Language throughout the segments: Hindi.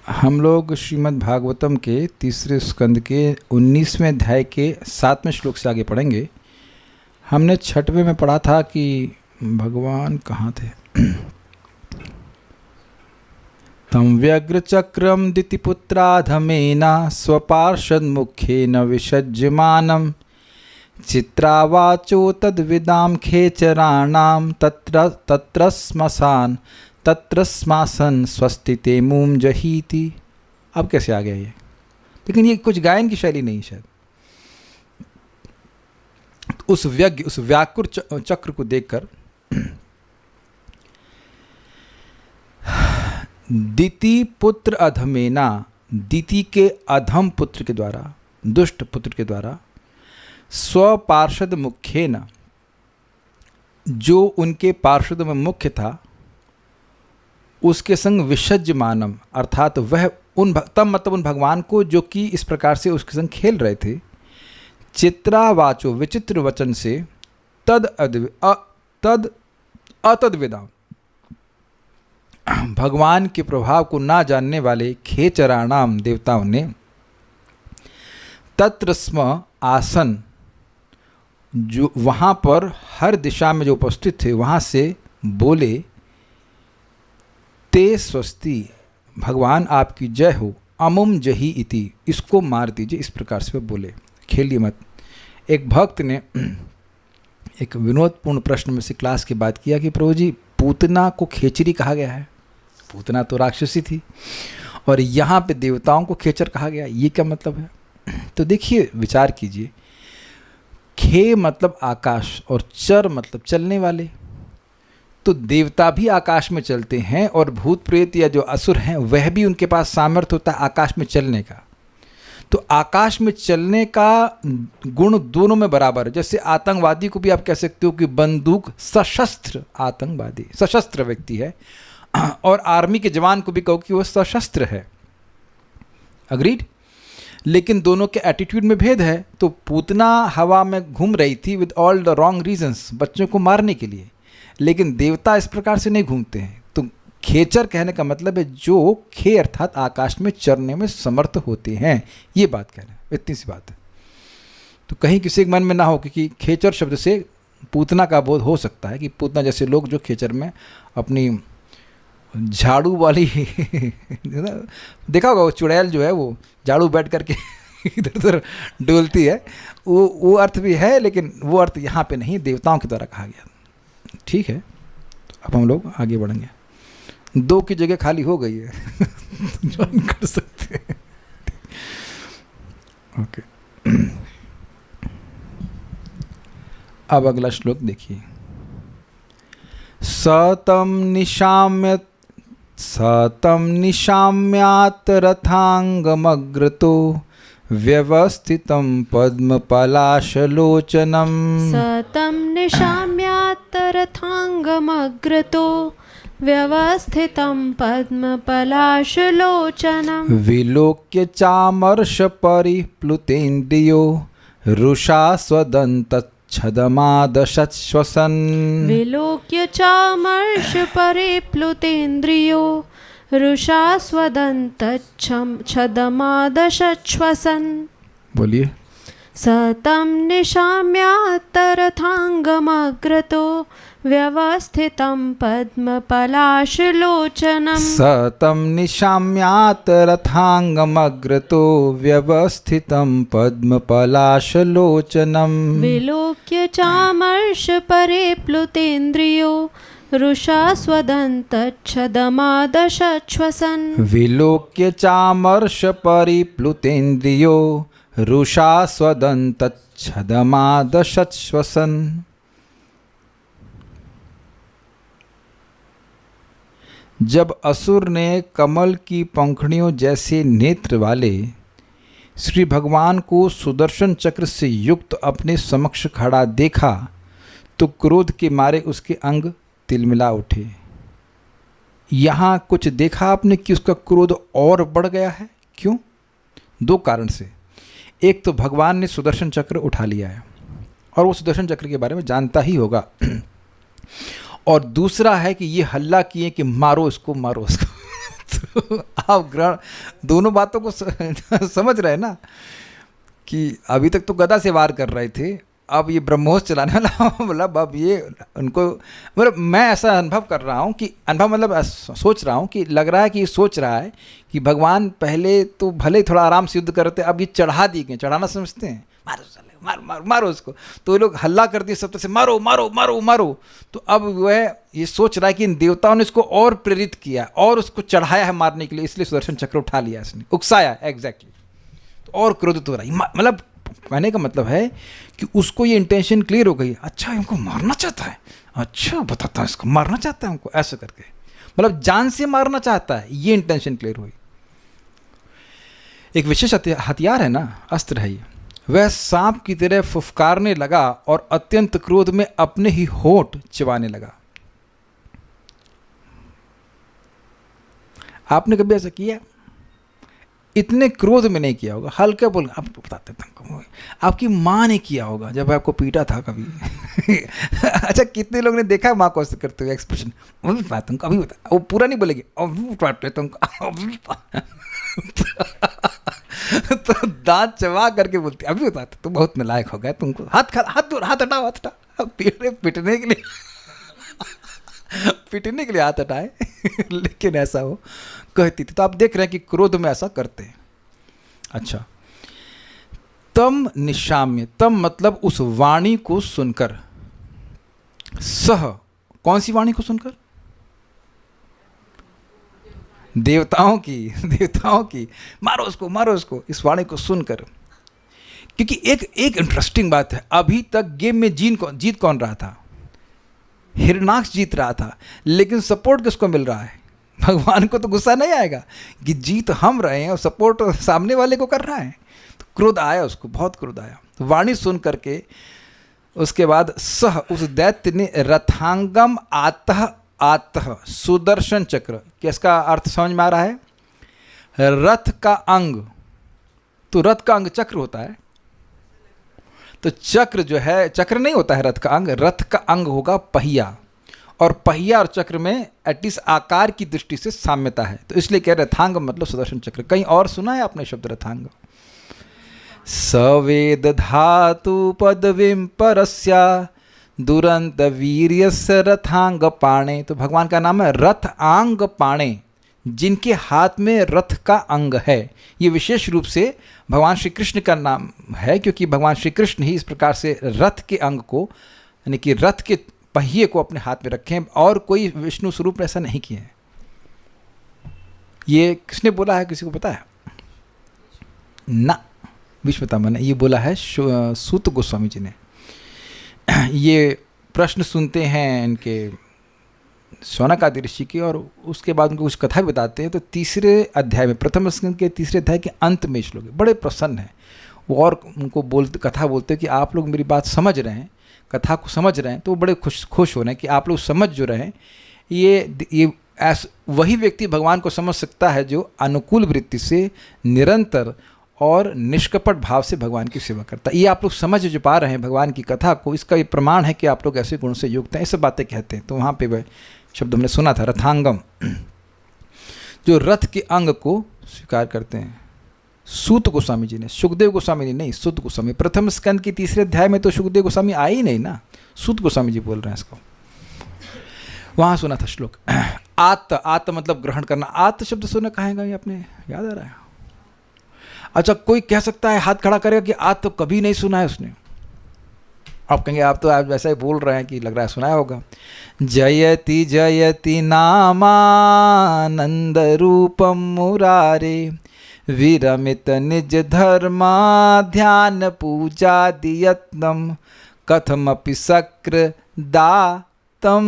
हम लोग श्रीमद् भागवतम के तीसरे स्कंद के 19वें अध्याय के 7वें श्लोक से आगे पढ़ेंगे। हमने 6वें में पढ़ा था कि भगवान कहाँ थे। तम व्यग्रचक्रम दितिपुत्राधमेना स्वपार्षद्मुखेन विसज्यमानं चित्रावाचो तद्विदां खेचराणां तत्र श्मशान स्वस्ति ते मूम जहीति। अब कैसे आ गया ये? लेकिन ये कुछ गायन की शैली नहीं शायद। उस व्याकुर चक्र को देखकर दिति पुत्र अधमेना, दिति के अधम पुत्र के द्वारा, दुष्ट पुत्र के द्वारा, स्वपार्षद मुख्येन, जो उनके पार्षद में मुख्य था, उसके संग विसज्यमानम, अर्थात वह उन भगवान को जो कि इस प्रकार से उसके संग खेल रहे थे, चित्रावाचो, विचित्र वचन से, अतद्विदाम, भगवान के प्रभाव को ना जानने वाले खेचराणाम देवताओं ने, तत्र स्म आसन, जो वहाँ पर हर दिशा में जो उपस्थित थे वहाँ से बोले, ते स्वस्ति, भगवान आपकी जय हो, अमुम जही इति, इसको मार दीजिए। इस प्रकार से वह बोले, खेलिए मत। एक भक्त ने एक विनोदपूर्ण प्रश्न में से क्लास के बाद किया कि प्रभु जी, पूतना को खेचरी कहा गया है, पूतना तो राक्षसी थी, और यहाँ पे देवताओं को खेचर कहा गया, ये क्या मतलब है? तो देखिए, विचार कीजिए। खे मतलब आकाश और चर मतलब चलने वाले, तो देवता भी आकाश में चलते हैं और भूत प्रेत या जो असुर हैं वह भी, उनके पास सामर्थ्य होता है आकाश में चलने का। तो आकाश में चलने का गुण दोनों में बराबर है। जैसे आतंकवादी को भी आप कह सकते हो कि बंदूक सशस्त्र आतंकवादी, सशस्त्र व्यक्ति है, और आर्मी के जवान को भी कहो कि वह सशस्त्र है। अग्रीड? लेकिन दोनों के एटीट्यूड में भेद है। तो पूतना हवा में घूम रही थी with all the wrong reasons, बच्चों को मारने के लिए, लेकिन देवता इस प्रकार से नहीं घूमते हैं। तो खेचर कहने का मतलब है जो खे अर्थात आकाश में चरने में समर्थ होते हैं, ये बात कह रहे हैं। इतनी सी बात है। तो कहीं किसी के मन में ना हो कि खेचर शब्द से पूतना का बोध हो सकता है कि पूतना जैसे लोग जो खेचर में अपनी झाड़ू वाली देखा होगा, वो चुड़ैल जो है वो झाड़ू बैठ करके इधर उधर डोलती है, वो अर्थ भी है, लेकिन वो अर्थ यहाँ पे नहीं, देवताओं के द्वारा कहा गया। ठीक है, तो अब हम लोग आगे बढ़ेंगे। 2 की जगह खाली हो गई है ज्वाइन कर सकते हैं। ओके, अब अगला श्लोक देखिए। सतम निशाम्यात रथांगमग्रतो व्यवस्थितं पद्मपलाशलोचनं। सतं निशाम्यात रथांगमग्रतो व्यवस्थितं पद्मपलाशलोचनं। विलोक्य चामर्षपरिप्लुतेन्द्रियो रुषा स्वदन्तच्छदमादशश्वसन्। विलोक्य चामर्षपरिप्लुतेन्द्रियो रुषा स्वदन्तच्छदमादशश्वसन्। बोलिए। सतं निशाम्यात्तरथाङ्गमग्रतो व्यवस्थितं पद्मपलाशलोचनं। सतं निशाम्यात्तरथाङ्गमग्रतो व्यवस्थितं पद्मपलाशलोचनं। विलोक्य चामर्षपरिप्लुतेन्द्रियो रुषा स्वदन्तच्छदमादशश्वसन्। विलोक्य चामर्षपरिप्लुतेन्द्रियो रुषा स्वदन्तच्छदमादशश्वसन्। जब असुर ने कमल की पंखुड़ियों जैसे नेत्र वाले श्री भगवान को सुदर्शन चक्र से युक्त अपने समक्ष खड़ा देखा तो क्रोध के मारे उसके अंग तिलमिला उठे। यहाँ कुछ देखा आपने कि उसका क्रोध और बढ़ गया है। क्यों? 2 कारण से। एक तो भगवान ने सुदर्शन चक्र उठा लिया है और वो सुदर्शन चक्र के बारे में जानता ही होगा, और दूसरा है कि ये हल्ला किए कि मारो इसको, मारो उसको तो आप ग्रहण दोनों बातों को समझ रहे हैं ना, कि अभी तक तो गदा से वार कर रहे थे, अब ये ब्रह्मोस चलाने वाला मतलब अब ये उनको, मतलब मैं ऐसा अनुभव कर रहा हूँ कि अनुभव मतलब सोच रहा हूँ कि लग रहा है कि ये सोच रहा है कि भगवान पहले तो भले ही थोड़ा आराम से युद्ध करते, अब ये चढ़ा दिए गए, चढ़ाना समझते हैं, मारो साले, मारो मारो मारो उसको, तो ये लोग हल्ला कर दिए सब तरह से, मारो मारो मारो मारो। तो अब वह ये सोच रहा है कि इन देवताओं ने इसको और प्रेरित किया और उसको चढ़ाया है मारने के लिए, इसलिए सुदर्शन चक्र उठा लिया इसने, उकसाया एग्जैक्टली, तो और क्रोधित हो रहा है। मतलब कहने का मतलब है कि उसको ये इंटेंशन क्लियर हो गई, अच्छा इनको मारना चाहता है, अच्छा बताता है इसको मारना चाहता है हमको, ऐसा करके मतलब जान से मारना चाहता है, ये इंटेंशन क्लियर हुई। एक विशेष हथियार है ना, अस्त्र है ये। वह सांप की तरह फुफकारने लगा और अत्यंत क्रोध में अपने ही होंठ चिबाने लगा। आपने कभी ऐसा किया? इतने क्रोध में नहीं किया होगा, हल्के बोल, आप बताते तुमको, आपकी माँ ने किया होगा जब आपको पीटा था कभी। अच्छा, कितने लोग ने देखा है माँ को ऐसे करते हुए एक्सप्रेशन, अभी बात तुमको, अभी बता, वो पूरा नहीं बोलेंगे, अभी बात तुमको, तो दांत चबा करके बोलते, अभी बताते, तुम बहुत नालायक हो गए, तुमको हाथ हटाओ, हाथ हटाओ, पिटने के लिए पिटने के लिए हाथ हटाए। लेकिन ऐसा हो कहती थी, तो आप देख रहे हैं कि क्रोध में ऐसा करते हैं। अच्छा, तम निशाम्य, तम मतलब उस वाणी को सुनकर, सह, कौन सी वाणी को सुनकर? देवताओं की, मारो उसको, इस वाणी को सुनकर। क्योंकि एक इंटरेस्टिंग बात है, अभी तक गेम में जीत कौन रहा था? हिरणाक्ष जीत रहा था, लेकिन सपोर्ट किसको मिल रहा है? भगवान को तो गुस्सा नहीं आएगा कि जीत हम रहे हैं और सपोर्ट सामने वाले को कर रहा है, तो क्रोध आया उसको, बहुत क्रोध आया। तो वाणी सुन करके उसके बाद सह, उस दैत्य ने रथांगम आतः सुदर्शन चक्र, किसका अर्थ समझ में आ रहा है? रथ का अंग, तो रथ का अंग चक्र होता है, तो चक्र जो है, चक्र नहीं होता है रथ का अंग, रथ का अंग होगा पहिया, और पहिया और चक्र में एटलीस्ट आकार की दृष्टि से साम्यता है, तो इसलिए कह रथांग मतलब सुदर्शन चक्र। कहीं और सुना है आपने शब्द रथांग? सवेद धातु पदवीं परस्या दुरंत वीर्यस्य रथांग पाणे, तो भगवान का नाम है रथ आंग पाणे, जिनके हाथ में रथ का अंग है। ये विशेष रूप से भगवान श्री कृष्ण का नाम है, क्योंकि भगवान श्री कृष्ण ही इस प्रकार से रथ के अंग को, यानी कि रथ के पहिए को अपने हाथ में रखें, और कोई विष्णु स्वरूप ऐसा नहीं किया है। ये किसने बोला है, किसी को पता है? ना, विश्वतामा ने ये बोला है, सूत गोस्वामी जी ने। ये प्रश्न सुनते हैं इनके शौनक आदि ऋषि की, और उसके बाद उनको कुछ कथा भी बताते हैं। तो तीसरे अध्याय में, प्रथम स्कंद के तीसरे अध्याय के अंत में श्लोक बड़े प्रसन्न हैं वो, और उनको कथा बोलते हैं कि आप लोग मेरी बात समझ रहे हैं, कथा को समझ रहे हैं, तो वो बड़े खुश हो रहे हैं कि आप लोग समझ जो रहे हैं। ये वही व्यक्ति भगवान को समझ सकता है जो अनुकूल वृत्ति से निरंतर और निष्कपट भाव से भगवान की सेवा करता है। ये आप लोग समझ जो पा रहे हैं भगवान की कथा को, इसका ये प्रमाण है कि आप लोग ऐसे गुण से युक्त हैं, ऐसे बातें कहते हैं। तो वहाँ पे वह शब्द हमने सुना था, रथांगम, जो रथ के अंग को स्वीकार करते हैं। सूत गोस्वामी जी ने, सुखदेव गोस्वामी जी नहीं, सूत गोस्वामी। प्रथम स्कंद की तीसरे अध्याय में तो सुखदेव गोस्वामी आए ही नहीं ना, सूत गोस्वामी जी बोल रहे हैं इसको। वहाँ सुना था श्लोक। आत मतलब ग्रहण करना। आत शब्द सुना कहेगा, ये आपने याद आ रहा है? अच्छा, कोई कह सकता है, हाथ खड़ा करेगा कि आत तो कभी नहीं सुना है उसने। आप कहेंगे आप तो आज वैसा ही बोल रहे हैं कि लग रहा है सुनाया होगा। जयति जयति नामानंद रूपम मुरारे विरमित निज धर्मा ध्यान पूजा दियत्नम कथमपि सकृदातम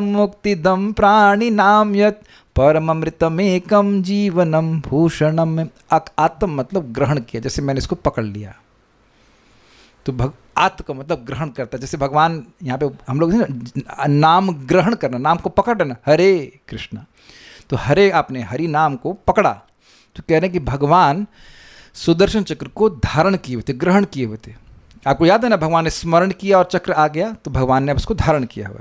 मुक्तिदम प्राणिनाम यत् परममृतमेकम जीवनम भूषणम। आत्म मतलब ग्रहण किया, जैसे मैंने इसको पकड़ लिया, तो आत्म का मतलब ग्रहण करता है। जैसे भगवान यहाँ पे हम लोग नाम ग्रहण करना, नाम को पकड़ना, हरे कृष्णा, तो हरे आपने हरि नाम को पकड़ा, तो कह रहे हैं कि भगवान सुदर्शन चक्र को धारण किए हुए थे, ग्रहण किए हुए थे। आपको याद है ना, भगवान ने स्मरण किया और चक्र आ गया, तो भगवान ने उसको धारण किया हुआ।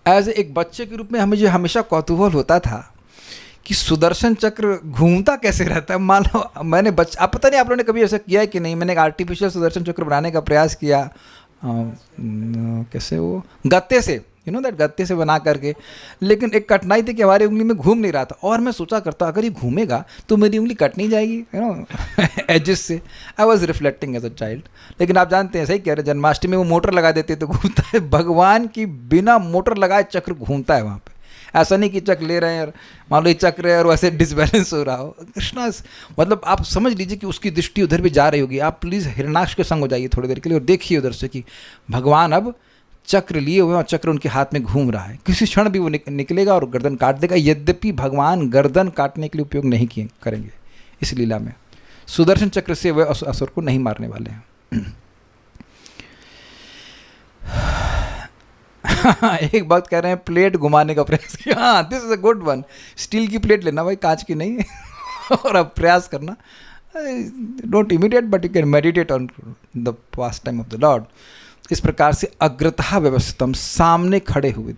एज एक बच्चे के रूप में हमें जो हमेशा कौतूहल होता था कि सुदर्शन चक्र घूमता कैसे रहता है। मान लो मैंने आप पता नहीं आप लोगों ने कभी ऐसा किया है कि नहीं, मैंने एक आर्टिफिशियल सुदर्शन चक्र बनाने का प्रयास किया, कैसे वो गत्ते से, दैट गत्ते से बना करके, लेकिन एक कठिनाई थी कि हमारी उंगली में घूम नहीं रहा था। और मैं सोचा करता अगर ये घूमेगा तो मेरी उंगली कट नहीं जाएगी एजेस से। I was reflecting as a child. लेकिन आप जानते हैं, सही कह रहे हैं, जन्माष्टमी में वो मोटर लगा देते तो घूमता है। भगवान की बिना मोटर लगाए चक्र घूमता है वहाँ पे। ऐसा नहीं कि चक्र ले रहे हैं और मान लो ये चक्र है और वैसे डिसबैलेंस हो रहा हो। कृष्णा मतलब आप समझ लीजिए कि उसकी दृष्टि उधर भी जा रही होगी। आप प्लीज़ हिरणाक्ष के संग हो जाइए थोड़ी देर के लिए और देखिए उधर से कि भगवान अब चक्र लिए हुए और चक्र उनके हाथ में घूम रहा है। किसी क्षण भी वो निकलेगा और गर्दन काट देगा। यद्यपि भगवान गर्दन काटने के लिए उपयोग नहीं किए करेंगे इस लीला में। सुदर्शन चक्र से वे असुर को नहीं मारने वाले हैं। एक बात कह रहे हैं प्लेट घुमाने का प्रयास किया। हाँ, this is a good one. Steel की प्लेट लेना भाई, कांच की नहीं। और अब प्रयास करना, don't immediate but you can meditate on the past time of the Lord. इस प्रकार से अग्रतः व्यवस्थितम, सामने खड़े हुए।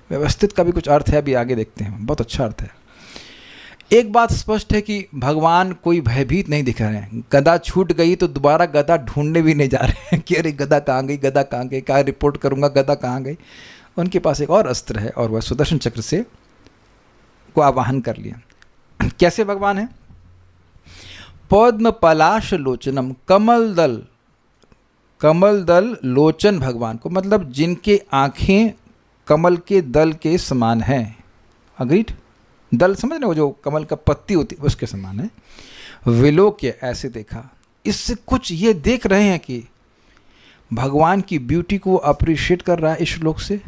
व्यवस्थित का भी कुछ अर्थ है, अभी आगे देखते हैं, बहुत अच्छा अर्थ है। एक बात स्पष्ट है कि भगवान कोई भयभीत नहीं दिख रहे हैं। गदा छूट गई तो दोबारा गदा ढूंढने भी नहीं जा रहे हैं कि अरे गदा कहाँ गई, गदा कहाँ गई, क्या रिपोर्ट करूँगा, गदा कहाँ गई। उनके पास एक और अस्त्र है और वह सुदर्शन चक्र से को आवाहन कर लिया। कैसे भगवान है? पद्म पलाश लोचनम, कमल दल लोचन भगवान को, मतलब जिनके आँखें कमल के दल के समान हैं। अग्रीड? दल समझ रहे हो, जो कमल का पत्ती होती है उसके समान है। विलोक्य, ऐसे देखा। इससे कुछ ये देख रहे हैं कि भगवान की ब्यूटी को अप्रिशिएट कर रहा है इस श्लोक से।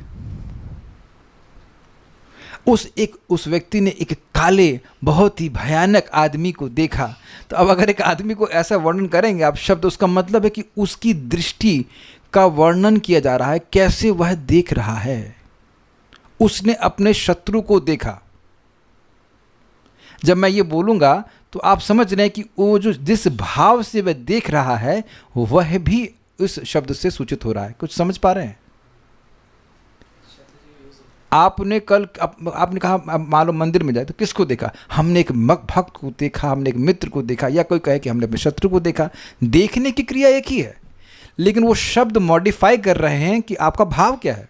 उस व्यक्ति ने एक काले बहुत ही भयानक आदमी को देखा। तो अब अगर एक आदमी को ऐसा वर्णन करेंगे आप शब्द, उसका मतलब है कि उसकी दृष्टि का वर्णन किया जा रहा है, कैसे वह देख रहा है। उसने अपने शत्रु को देखा। जब मैं ये बोलूँगा तो आप समझ रहे हैं कि वो जो जिस भाव से वह देख रहा है वह भी उस शब्द से सूचित हो रहा है। कुछ समझ पा रहे हैं? आपने कल आपने कहा मान लो मंदिर में जाए तो किसको देखा? हमने एक भक्त को देखा, हमने एक मित्र को देखा, या कोई कहे कि हमने अपने शत्रु को देखा। देखने की क्रिया एक ही है, लेकिन वो शब्द मॉडिफाई कर रहे हैं कि आपका भाव क्या है।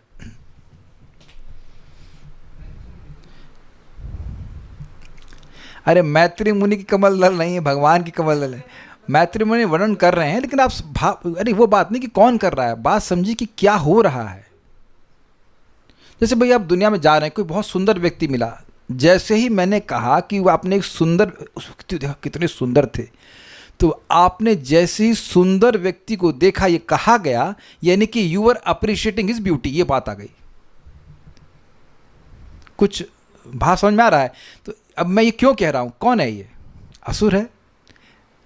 अरे मैत्री मुनि की कमल दल नहीं है, भगवान की कमल दल है। मैत्री मुनि वर्णन कर रहे हैं, लेकिन आप भाव, अरे वो बात नहीं कि कौन कर रहा है, बात समझिए कि क्या हो रहा है। जैसे भाई आप दुनिया में जा रहे हैं, कोई बहुत सुंदर व्यक्ति मिला, जैसे ही मैंने कहा कि वो आपने एक सुंदर, देखा कितने सुंदर थे, तो आपने जैसे ही सुंदर व्यक्ति को देखा, ये कहा गया, यानी कि you are appreciating his beauty, ये बात आ गई। कुछ भाव समझ में आ रहा है? तो अब मैं ये क्यों कह रहा हूँ, कौन है ये? असुर है।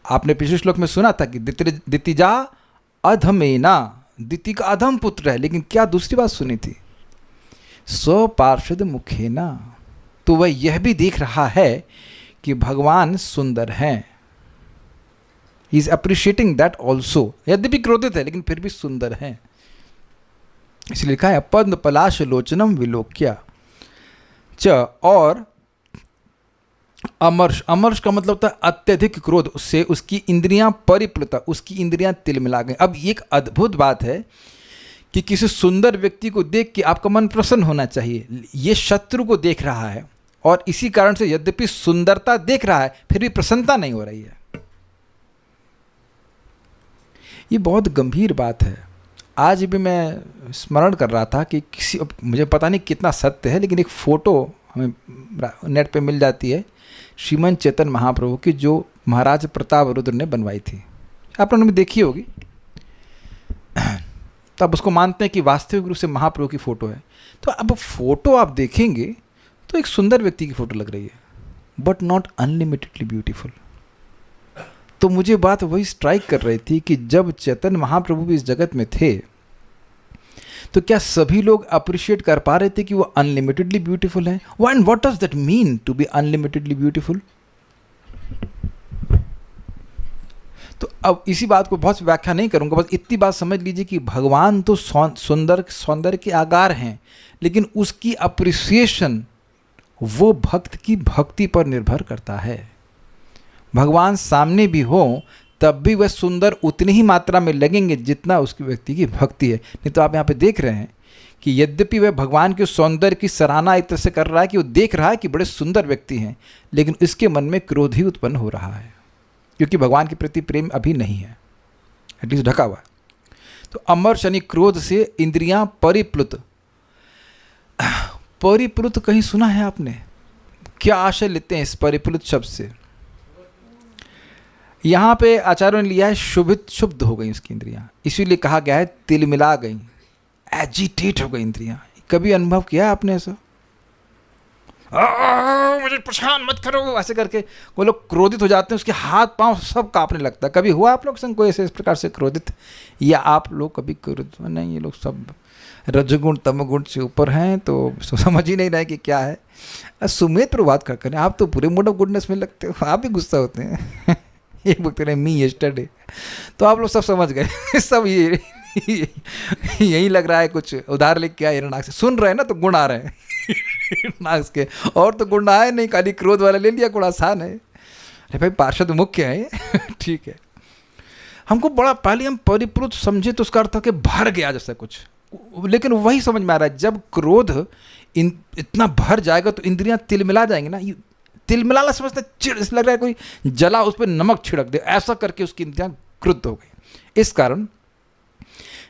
आपने पिछले श्लोक में सुना था कि दितिजा अधमेना, दिति का अधम पुत्र है, लेकिन क्या दूसरी बात सुनी थी? स्वपार्षद मुखेना, तो वह यह भी देख रहा है कि भगवान सुंदर हैं। He is appreciating that also. यद्यपि क्रोधित है लेकिन फिर भी सुंदर हैं। इसलिए लिखा है पद्म पलाश लोचनम विलोक्या च, और अमर्ष, अमर्ष का मतलब था अत्यधिक क्रोध, उससे उसकी इंद्रियां परिप्लुता, उसकी इंद्रियां तिलमिला गई। अब एक अद्भुत बात है कि किसी सुंदर व्यक्ति को देख के आपका मन प्रसन्न होना चाहिए। ये शत्रु को देख रहा है और इसी कारण से यद्यपि सुंदरता देख रहा है फिर भी प्रसन्नता नहीं हो रही है। ये बहुत गंभीर बात है। आज भी मैं स्मरण कर रहा था कि किसी, मुझे पता नहीं कितना सत्य है, लेकिन एक फ़ोटो हमें नेट पे मिल जाती है श्रीमन चैतन्य महाप्रभु की, जो महाराज प्रताप रुद्र ने बनवाई थी। आप लोगों ने देखी होगी। तब उसको मानते हैं कि वास्तविक रूप से महाप्रभु की फ़ोटो है। तो अब फ़ोटो आप देखेंगे तो एक सुंदर व्यक्ति की फ़ोटो लग रही है, बट नॉट अनलिमिटेडली ब्यूटीफुल। तो मुझे बात वही स्ट्राइक कर रही थी कि जब चैतन्य महाप्रभु भी इस जगत में थे तो क्या सभी लोग अप्रिशिएट कर पा रहे थे कि वो अनलिमिटेडली ब्यूटीफुल हैं? And what does that mean to be unlimitedly beautiful? तो अब इसी बात को बहुत व्याख्या नहीं करूँगा, बस इतनी बात समझ लीजिए कि भगवान तो सौंदर्य के आगार हैं, लेकिन उसकी अप्रिसिएशन वो भक्त की भक्ति पर निर्भर करता है। भगवान सामने भी हो तब भी वह सुंदर उतनी ही मात्रा में लगेंगे जितना उसकी व्यक्ति की भक्ति है। नहीं तो आप यहाँ पे देख रहे हैं कि यद्यपि वह भगवान के सौंदर्य की सराहना एक तरह से कर रहा है कि वो देख रहा है कि बड़े सुंदर व्यक्ति हैं, लेकिन इसके मन में क्रोध ही उत्पन्न हो रहा है, क्योंकि भगवान के प्रति प्रेम अभी नहीं है, एटलीस्ट ढका हुआ है। तो अमर शनि क्रोध से इंद्रियां परिप्लुत। परिप्लुत कहीं सुना है आपने? क्या आशय लेते हैं इस परिप्लुत शब्द से? यहाँ पे आचार्यों ने लिया है शुद्ध हो गई उसकी इंद्रियां, इसीलिए कहा गया है तिलमिला गई, एजिटेट हो गई इंद्रियां। कभी अनुभव किया है आपने ऐसा? मुझे परेशान मत करो ऐसे करके वो लोग क्रोधित हो जाते हैं, उसके हाथ पांव सब कांपने लगता है। कभी हुआ आप लोग संग कोई ऐसे इस प्रकार से क्रोधित? या आप लोग कभी क्रोधित? नहीं, ये लोग सब रजगुण तमगुण से ऊपर हैं, तो समझ ही नहीं रहे कि क्या है। सुमेध प्रभात का करें, आप तो पूरे मूड ऑफ गुडनेस में लगते हो, आप भी गुस्सा होते हैं। एक वक्त रहे मी यस्टरडे, तो आप लोग सब समझ गए। सब ये यही लग रहा है कुछ उधार लेके क्या हिरणाक्ष से सुन रहे हैं ना, तो गुण आ रहे हैं हिरणाक्ष के, और तो गुण आए नहीं, खाली क्रोध वाला ले लिया, गुण आसान है। अरे भाई पार्षद मुख्य है ठीक है। हमको बड़ा पहले हम परिप्लुत समझे तो उसका अर्थ है कि भर गया जैसा कुछ, लेकिन वही समझ में आ रहा है जब क्रोध इतना भर जाएगा तो इंद्रियां तिलमिला जाएंगी ना। तिलमिलाना समझते चिड़, लग रहा है कोई जला उस पर नमक छिड़क दे, ऐसा करके उसकी इंद्रियां क्रुद्ध हो गई। इस कारण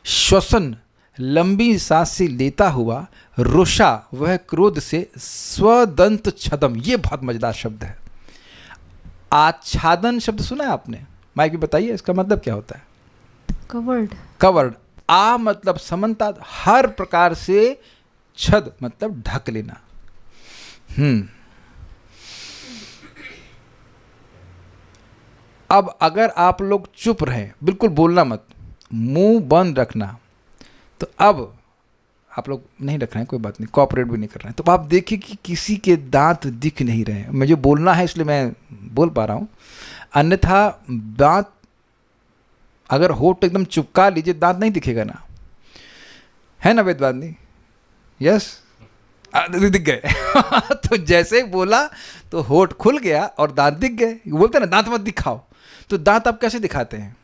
श्वसन लंबी सांसें लेता हुआ रुषा वह क्रोध से स्वदंत छदम, ये बहुत मजेदार शब्द है। आच्छादन शब्द सुना है आपने? माइक भी बताइए इसका मतलब क्या होता है? कवर्ड। कवर्ड। आ मतलब समन्ता, हर प्रकार से, छद मतलब ढक लेना। अब अगर आप लोग चुप रहें, बिल्कुल बोलना मत, मुंह बंद रखना, तो अब आप लोग नहीं रख रहे हैं, कोई बात नहीं, कोऑपरेट भी नहीं कर रहे हैं, तो आप देखिए कि किसी के दांत दिख नहीं रहे हैं। मुझे बोलना है इसलिए मैं बोल पा रहा हूँ, अन्यथा दांत अगर होठ एकदम चिपका लीजिए दांत नहीं दिखेगा ना, है ना वेदवादी? यस, दिख गए तो जैसे ही बोला तो होठ खुल गया और दांत दिख गए। बोलते हैं ना दांत मत दिखाओ, तो दांत आप कैसे दिखाते हैं?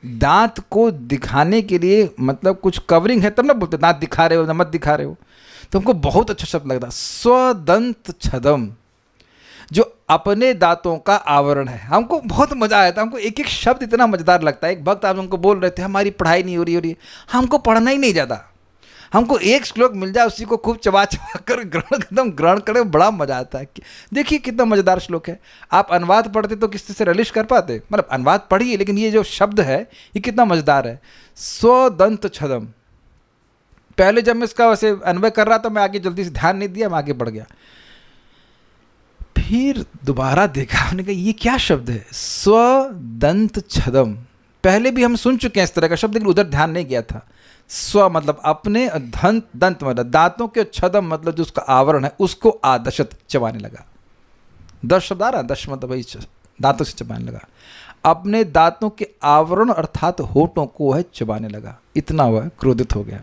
दांत को दिखाने के लिए मतलब कुछ कवरिंग है तब ना बोलते दांत दिखा रहे हो ना मत दिखा रहे हो। तो हमको बहुत अच्छा शब्द लगता, स्वदंत छदम, जो अपने दांतों का आवरण है। हमको बहुत मजा आया था, हमको एक एक शब्द इतना मजेदार लगता है। एक भक्त आप हमको बोल रहे थे हमारी पढ़ाई नहीं हो रही, हमको पढ़ना ही नहीं ज़्यादा, हमको एक श्लोक मिल जाए उसी को खूब चबा चबा कर एकदम ग्रहण करने में बड़ा मजा आता है। देखिए कितना मजेदार श्लोक है। आप अनुवाद पढ़ते तो किसी से रिलीज कर पाते, मतलब अनुवाद पढ़िए, लेकिन ये जो शब्द है ये कितना मजेदार है, स्वदंत छदम। पहले जब मैं इसका वैसे अन्वय कर रहा था मैं आगे जल्दी से ध्यान नहीं दिया, मैं आगे बढ़ गया, फिर दोबारा देखा, हमने कहा ये क्या शब्द है, स्वदंत छदम। पहले भी हम सुन चुके हैं इस तरह का शब्द, लेकिन उधर ध्यान नहीं गया था। स्व मतलब अपने, दंत मतलब दांतों के, छदम मतलब जो उसका आवरण है उसको आदशत चबाने लगा। 10 शब्द आ रहा है, 10 मतलब वही दांतों से चबाने लगा, अपने दांतों के आवरण अर्थात होठों को वह चबाने लगा, इतना वह क्रोधित हो गया।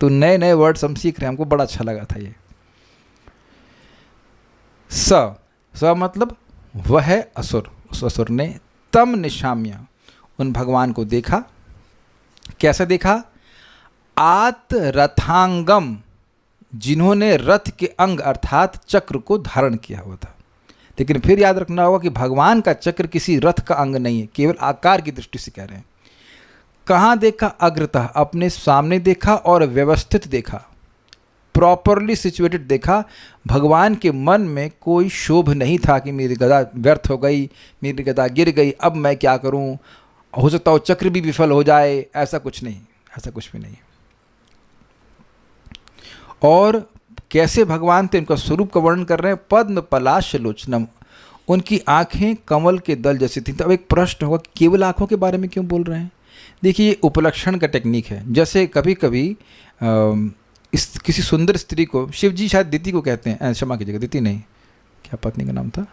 तो नए नए वर्ड्स हम सीख रहे हैं, हमको बड़ा अच्छा लगा था ये। स मतलब वह असुर, उस असुर ने तम निशाम्य उन भगवान को देखा। कैसे देखा? आत रथांगम, जिन्होंने रथ के अंग अर्थात चक्र को धारण किया हुआ था। लेकिन फिर याद रखना होगा कि भगवान का चक्र किसी रथ का अंग नहीं है, केवल आकार की दृष्टि से कह रहे हैं। कहाँ देखा? अग्रतः, अपने सामने देखा और व्यवस्थित देखा, प्रॉपरली सिचुएटेड देखा। भगवान के मन में कोई शोभ नहीं था कि मेरी गदा व्यर्थ हो गई, मेरी गदा गिर गई, अब मैं क्या करूं, हो सकता हो चक्र भी विफल हो जाए, ऐसा कुछ नहीं, ऐसा कुछ भी नहीं। और कैसे भगवान थे, उनका स्वरूप का वर्णन कर रहे हैं, पद्म पलाश लोचनम, उनकी आंखें कमल के दल जैसी थी। तो अब एक प्रश्न होगा, केवल आंखों के बारे में क्यों बोल रहे हैं? देखिए ये उपलक्षण का टेक्निक है। जैसे कभी कभी किसी सुंदर स्त्री को, शिव जी शायद दीति को कहते हैं, क्षमा कीजिएगा दीति नहीं, क्या पत्नी का नाम था,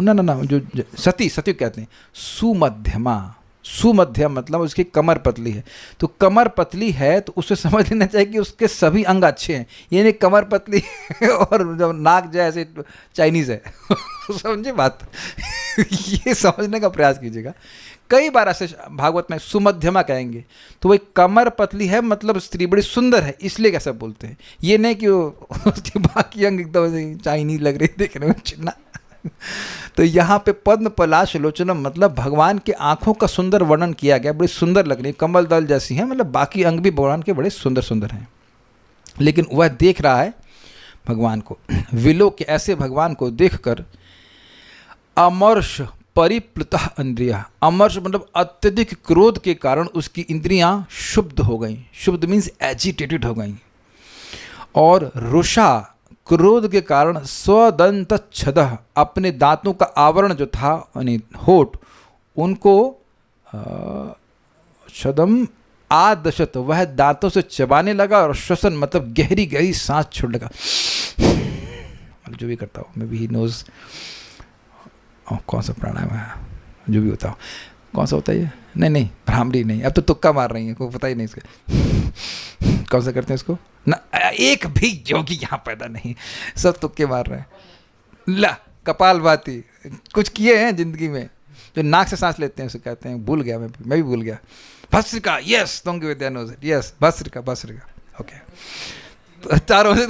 ना जो सती सती कहते हैं, सुमध्यमा। सुमध्यम मतलब उसकी कमर पतली है। तो कमर पतली है तो उसे समझ लेना चाहिए कि उसके सभी अंग अच्छे हैं, ये नहीं कमर पतली और जब नाक जैसे चाइनीज़ है समझे बात ये समझने का प्रयास कीजिएगा। कई बार ऐसे भागवत में सुमध्यमा कहेंगे तो वही कमर पतली है मतलब स्त्री बड़ी सुंदर है इसलिए कैसा बोलते हैं, ये नहीं कि उसके बाकी अंग एकदम चाइनीज लग रही देखने में चिन्ना तो यहाँ पे पद्म पलाश लोचनम मतलब भगवान के आंखों का सुंदर वर्णन किया गया, बड़ी सुंदर लग रही, कमल दल जैसी हैं, मतलब बाकी अंग भी भगवान के बड़े सुंदर सुंदर हैं। लेकिन वह देख रहा है भगवान को, विलोक के ऐसे भगवान को देखकर अमर्ष परिप्लुतः इंद्रिया, अमर्ष मतलब अत्यधिक क्रोध के कारण उसकी इंद्रियां शुद्ध हो गईं, शुद्ध मीन्स एजिटेटेड हो गईं, और रुषा क्रोध के कारण स्वदंत छदः अपने दांतों का आवरण जो था यानी होठ उनको छदम आदशत वह दांतों से चबाने लगा और श्वसन मतलब गहरी गहरी सांस छोड़ने लगा जो भी करता हूँ मैं भी नोज कौन सा प्राणायाम है जो भी होता हो, कौन सा होता है ये, नहीं भ्रामरी नहीं, अब तो तुक्का मार रही है, कोई पता ही नहीं इसका कौन सा करते हैं इसको ना, एक भी योगी यहाँ पैदा नहीं, सब तुक्के मार रहे हैं। ला कपालभाति कुछ किए हैं जिंदगी में, जो नाक से सांस लेते हैं उसे कहते हैं, भूल गया मैं भी भूल गया, Bhastrika, yes Tunga Vidya knows it, yes Bhastrika okay, तो चारों से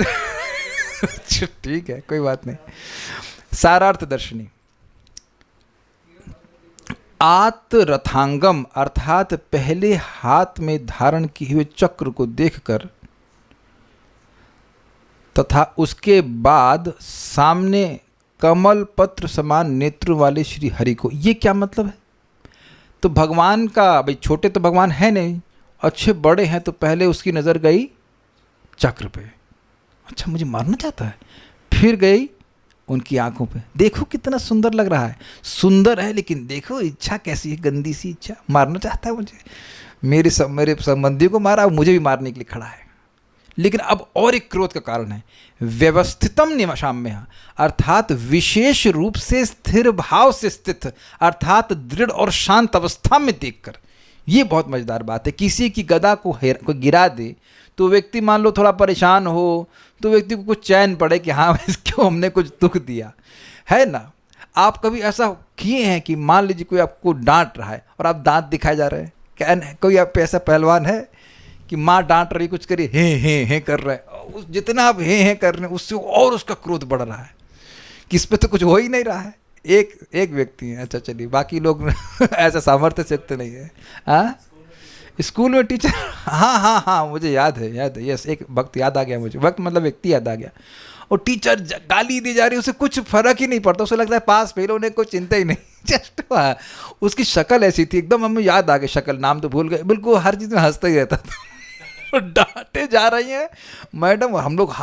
ठीक है कोई बात नहीं। सारार्थ दर्शनी आत्रथांगम अर्थात पहले हाथ में धारण किए हुए चक्र को देखकर तथा उसके बाद सामने कमल पत्र समान नेत्र वाले श्री हरि को, ये क्या मतलब है? तो भगवान का, भाई छोटे तो भगवान है नहीं, अच्छे बड़े हैं, तो पहले उसकी नज़र गई चक्र पे, अच्छा मुझे मारना चाहता है, फिर गई उनकी आंखों पे, देखो कितना सुंदर लग रहा है, सुंदर है लेकिन देखो इच्छा कैसी है, गंदी सी इच्छा, मारना चाहता है मुझे, मेरे संबंधी को मारा, मुझे भी मारने के लिए खड़ा है। लेकिन अब और एक क्रोध का कारण है, व्यवस्थितम निमशाम्य, अर्थात विशेष रूप से स्थिर भाव से स्थित, अर्थात दृढ़ और शांत अवस्था में देखकर। ये बहुत मजेदार बात है, किसी की गदा को गिरा दे तो व्यक्ति मान लो थोड़ा परेशान हो तो व्यक्ति को कुछ चैन पड़े कि हाँ इसको हमने कुछ दुख दिया है ना। आप कभी ऐसा किए हैं कि मान लीजिए कोई आपको डांट रहा है और आप दांत दिखाए जा रहे हैं, क्या कोई आप पे ऐसा पहलवान है कि माँ डांट रही कुछ करिए हे कर रहा है, जितना आप हे कर रहे हैं उससे और उसका क्रोध बढ़ रहा है, किस पे तो कुछ हो ही नहीं रहा है, एक व्यक्ति है, अच्छा चलिए बाकी लोग ऐसा सामर्थ्य से तो नहीं है। हाँ स्कूल में टीचर, हाँ मुझे याद है यस, एक वक्त याद आ गया मुझे, वक्त मतलब व्यक्ति याद आ गया, और टीचर गाली दी जा रही है, उसे कुछ फर्क ही नहीं पड़ता, उसे लगता है पास फेल होने को चिंता ही नहीं, जस्ट उसकी शक्ल ऐसी थी एकदम, हमें याद आ गई शक्ल, नाम तो भूल गए, बिल्कुल हर चीज़ में हंसता ही रहता था डांटे जा रही हैं मैडम, हम लोग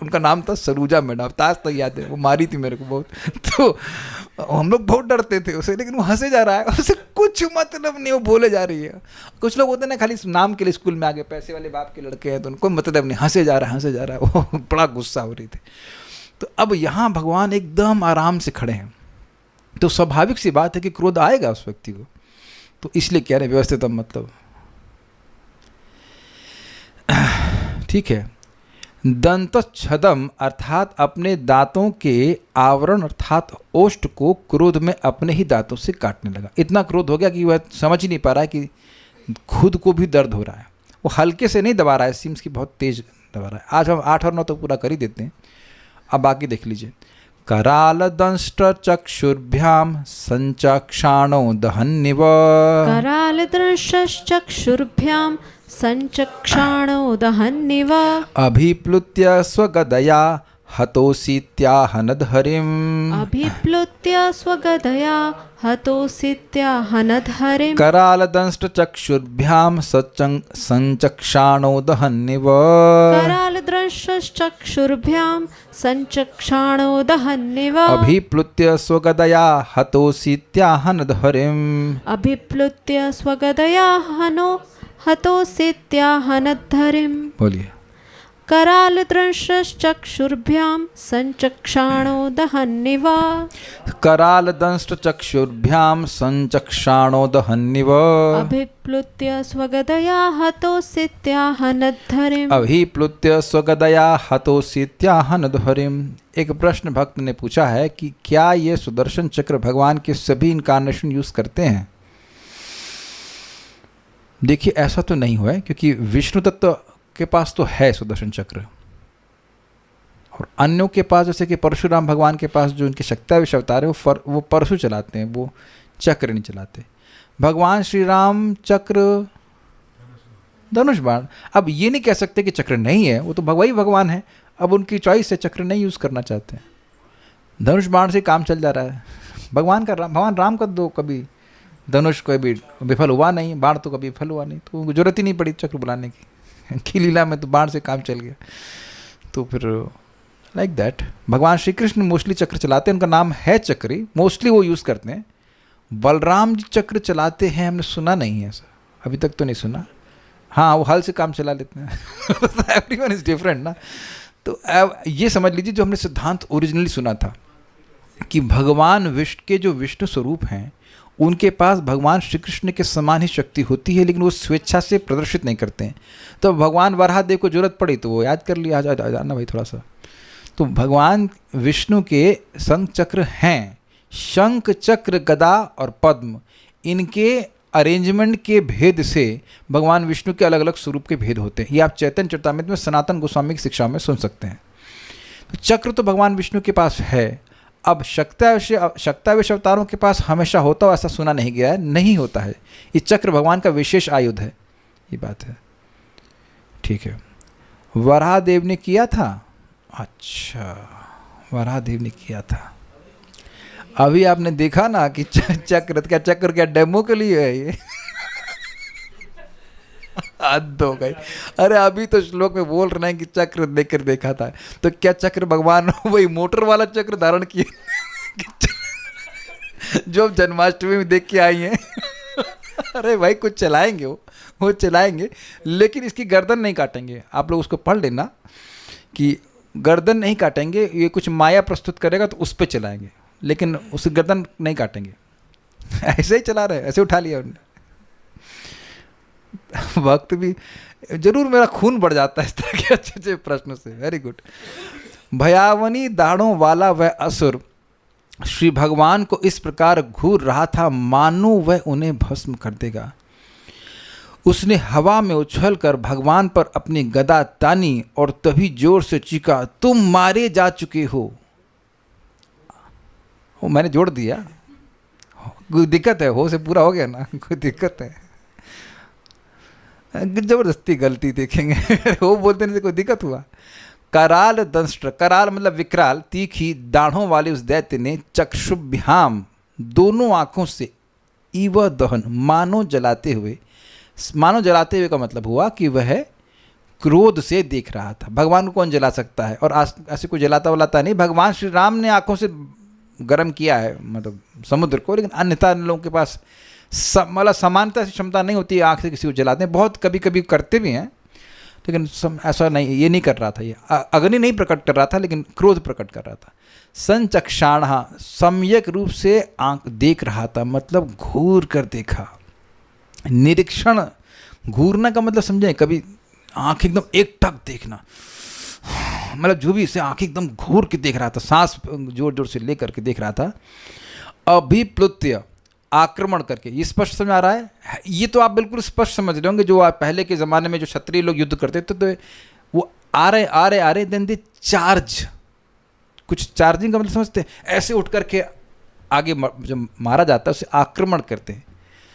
उनका नाम था सरूजा मैडम, ताज तक याद है, वो मारी थी मेरे को बहुत, तो हम लोग बहुत डरते थे उसे, लेकिन वो हंसे जा रहा है, उसे कुछ मतलब नहीं, वो बोले जा रही है। कुछ लोग होते हैं ना खाली नाम के लिए स्कूल में आगे, पैसे वाले बाप के लड़के हैं तो उनको मतलब नहीं, हंसे जा रहा है वो बड़ा गुस्सा हो रही थी। तो अब यहाँ भगवान एकदम आराम से खड़े हैं, तो स्वाभाविक सी बात है कि क्रोध आएगा उस व्यक्ति को, तो इसलिए कह रहे हैं व्यवस्थित मतलब ठीक है। दंतच्छदम अर्थात अपने दांतों के आवरण अर्थात ओष्ठ को क्रोध में अपने ही दांतों से काटने लगा, इतना क्रोध हो गया कि वह समझ ही नहीं पा रहा है कि खुद को भी दर्द हो रहा है, वो हल्के से नहीं दबा रहा है, सीम्स की बहुत तेज दबा रहा है। आज हम 8 और 9 तो पूरा कर ही देते हैं, अब बाकी देख लीजिए। कराल दंष्ट चक्षुर्भ्याम संचक्षाणो दहन्निव, कराल दंष्टचक्षुर्भ्याम संचक्षाणो दहन्निव, अभिप्लुत्य स्वगदया हतोसीत्याहनदहरिम्, अभिप्लुत्य स्वगदया हतोसीत्याहनदहरिम्, करालदंष्ट चक्षुर्भ्याम संचक्षाणो दहन्निव, करालदंष्टचक्षुर्भ्याम संचक्षाणो दहन्निव, अभिप्लुत्य स्वगदया हतोसीत्याहनदहरिम्, करालदंष्ट्रचक्षुर्भ्यां संचक्षाणो दहन्निव। कराल दंष्ट चक्षुर्भ्याम संचक्षाणो दहन्निव। अभिप्लुत्य स्वगदया हतोऽसीत्याहनद्धरिम्। अभिप्लुत्य स्वगदया हतोऽसीत्याहनद्धरिम्। एक प्रश्न भक्त ने पूछा है कि क्या ये सुदर्शन चक्र भगवान के सभी इनकारनेशन यूज करते हैं? देखिए, ऐसा तो नहीं हुआ है, क्योंकि विष्णु तत्व के पास तो है सुदर्शन चक्र, और अन्यों के पास, जैसे कि परशुराम भगवान के पास जो उनके शक्ताविश अवतार है वो परशु चलाते हैं, वो चक्र नहीं चलाते। भगवान श्री राम चक्र धनुष बाण। अब ये नहीं कह सकते कि चक्र नहीं है, वो तो वही भगवान है, अब उनकी चॉइस है, चक्र नहीं यूज़ करना चाहते हैं, धनुष बाण से काम चल जा रहा है। भगवान राम का दो कभी धनुष कभी विफल हुआ नहीं, बाण तो कभी विफल हुआ नहीं, तो उनको जरूरत ही नहीं पड़ी चक्र बुलाने की लीला में तो बाण से काम चल गया। तो फिर लाइक दैट भगवान श्री कृष्ण मोस्टली चक्र चलाते हैं, उनका नाम है चक्री, मोस्टली वो यूज़ करते हैं। बलराम जी चक्र चलाते हैं, हमने सुना नहीं है ऐसा, अभी तक तो नहीं सुना। हाँ, वो हल से काम चला लेते हैं। एवरीवन इज डिफरेंट ना। तो ये समझ लीजिए, जो हमने सिद्धांत ओरिजिनली सुना था कि भगवान विष्णु के जो विष्णु स्वरूप हैं, उनके पास भगवान श्री कृष्ण के समान ही शक्ति होती है, लेकिन वो स्वेच्छा से प्रदर्शित नहीं करते हैं। तो भगवान वराहदेव को जरूरत पड़ी तो वो याद कर लिया, आ जाना भाई थोड़ा सा। तो भगवान विष्णु के शंख चक्र हैं, शंख चक्र गदा और पद्म, इनके अरेंजमेंट के भेद से भगवान विष्णु के अलग अलग स्वरूप के भेद होते हैं। ये आप चैतन्य चरितामृत में सनातन गोस्वामी की शिक्षा में सुन सकते हैं। तो चक्र तो भगवान विष्णु के पास है। अब शक्ताविश अवतारों के पास हमेशा होता हो ऐसा सुना नहीं गया है, नहीं होता है। ये चक्र भगवान का विशेष आयुध है, ये बात है। ठीक है, वराहदेव ने किया था। अच्छा, वराहदेव ने किया था। अभी आपने देखा ना कि चक्र क्या डेमो के लिए है ये? हद हो गई। अरे अभी तो श्लोक में बोल रहे हैं कि चक्र देकर देखा था, तो क्या चक्र भगवान वही मोटर वाला चक्र धारण किए जो जन्माष्टमी में देख के आई हैं? अरे भाई, कुछ चलाएंगे वो चलाएंगे, लेकिन इसकी गर्दन नहीं काटेंगे। आप लोग उसको पढ़ लेना कि गर्दन नहीं काटेंगे, ये कुछ माया प्रस्तुत करेगा तो उस पर चलाएंगे, लेकिन उस गर्दन नहीं काटेंगे। ऐसे ही चला रहे, ऐसे उठा लिया उन्होंने। वक्त भी जरूर, मेरा खून बढ़ जाता है इस तरह के अच्छे अच्छे प्रश्न से। Very good. भयावनी दाढ़ों वाला वह असुर श्री भगवान को इस प्रकार घूर रहा था मानो वह उन्हें भस्म कर देगा। उसने हवा में उछलकर भगवान पर अपनी गदा तानी और तभी जोर से चीखा, तुम मारे जा चुके हो। मैंने जोड़ दिया, कोई दिक्कत है? हो से पूरा हो गया ना, कोई दिक्कत है? जबरदस्ती गलती देखेंगे। वो बोलते नहीं, कोई दिक्कत हुआ? कराल दंष्ट्र, कराल मतलब विकराल, तीखी दाढ़ों वाले उस दैत्य ने चक्षुभ्याम, दोनों आंखों से, इव दहन, मानो जलाते हुए। मानो जलाते हुए का मतलब हुआ कि वह क्रोध से देख रहा था। भगवान को कौन जला सकता है? और ऐसे कोई जलाता वलाता नहीं। भगवान श्री राम ने आंखों से गर्म किया है मतलब समुद्र को, लेकिन अन्यथा लोगों के पास मतलब समानता से क्षमता नहीं होती है आँख से किसी को जलाते हैं। बहुत कभी कभी करते भी हैं, लेकिन ऐसा नहीं, ये नहीं कर रहा था। ये अग्नि नहीं प्रकट कर रहा था, लेकिन क्रोध प्रकट कर रहा था। संचक्षाण, सम्यक रूप से आँख देख रहा था, मतलब घूर कर देखा। निरीक्षण, घूरना का मतलब समझें, कभी आँख एकदम एकटक देखना, मतलब जो भी इसे आँख एकदम घूर के देख रहा था, सांस जोर जोर से लेकर के देख रहा था। अभिप्लुत्य, आक्रमण करके। ये स्पष्ट समझ आ रहा है? ये तो आप बिल्कुल स्पष्ट समझ रहे होंगे। जो आप पहले के ज़माने में जो क्षत्रिय लोग युद्ध करते थे, तो वो आ रहे देन दे चार्ज। कुछ चार्जिंग का मतलब समझते हैं? ऐसे उठ करके आगे जब मारा जाता है उसे आक्रमण करते हैं।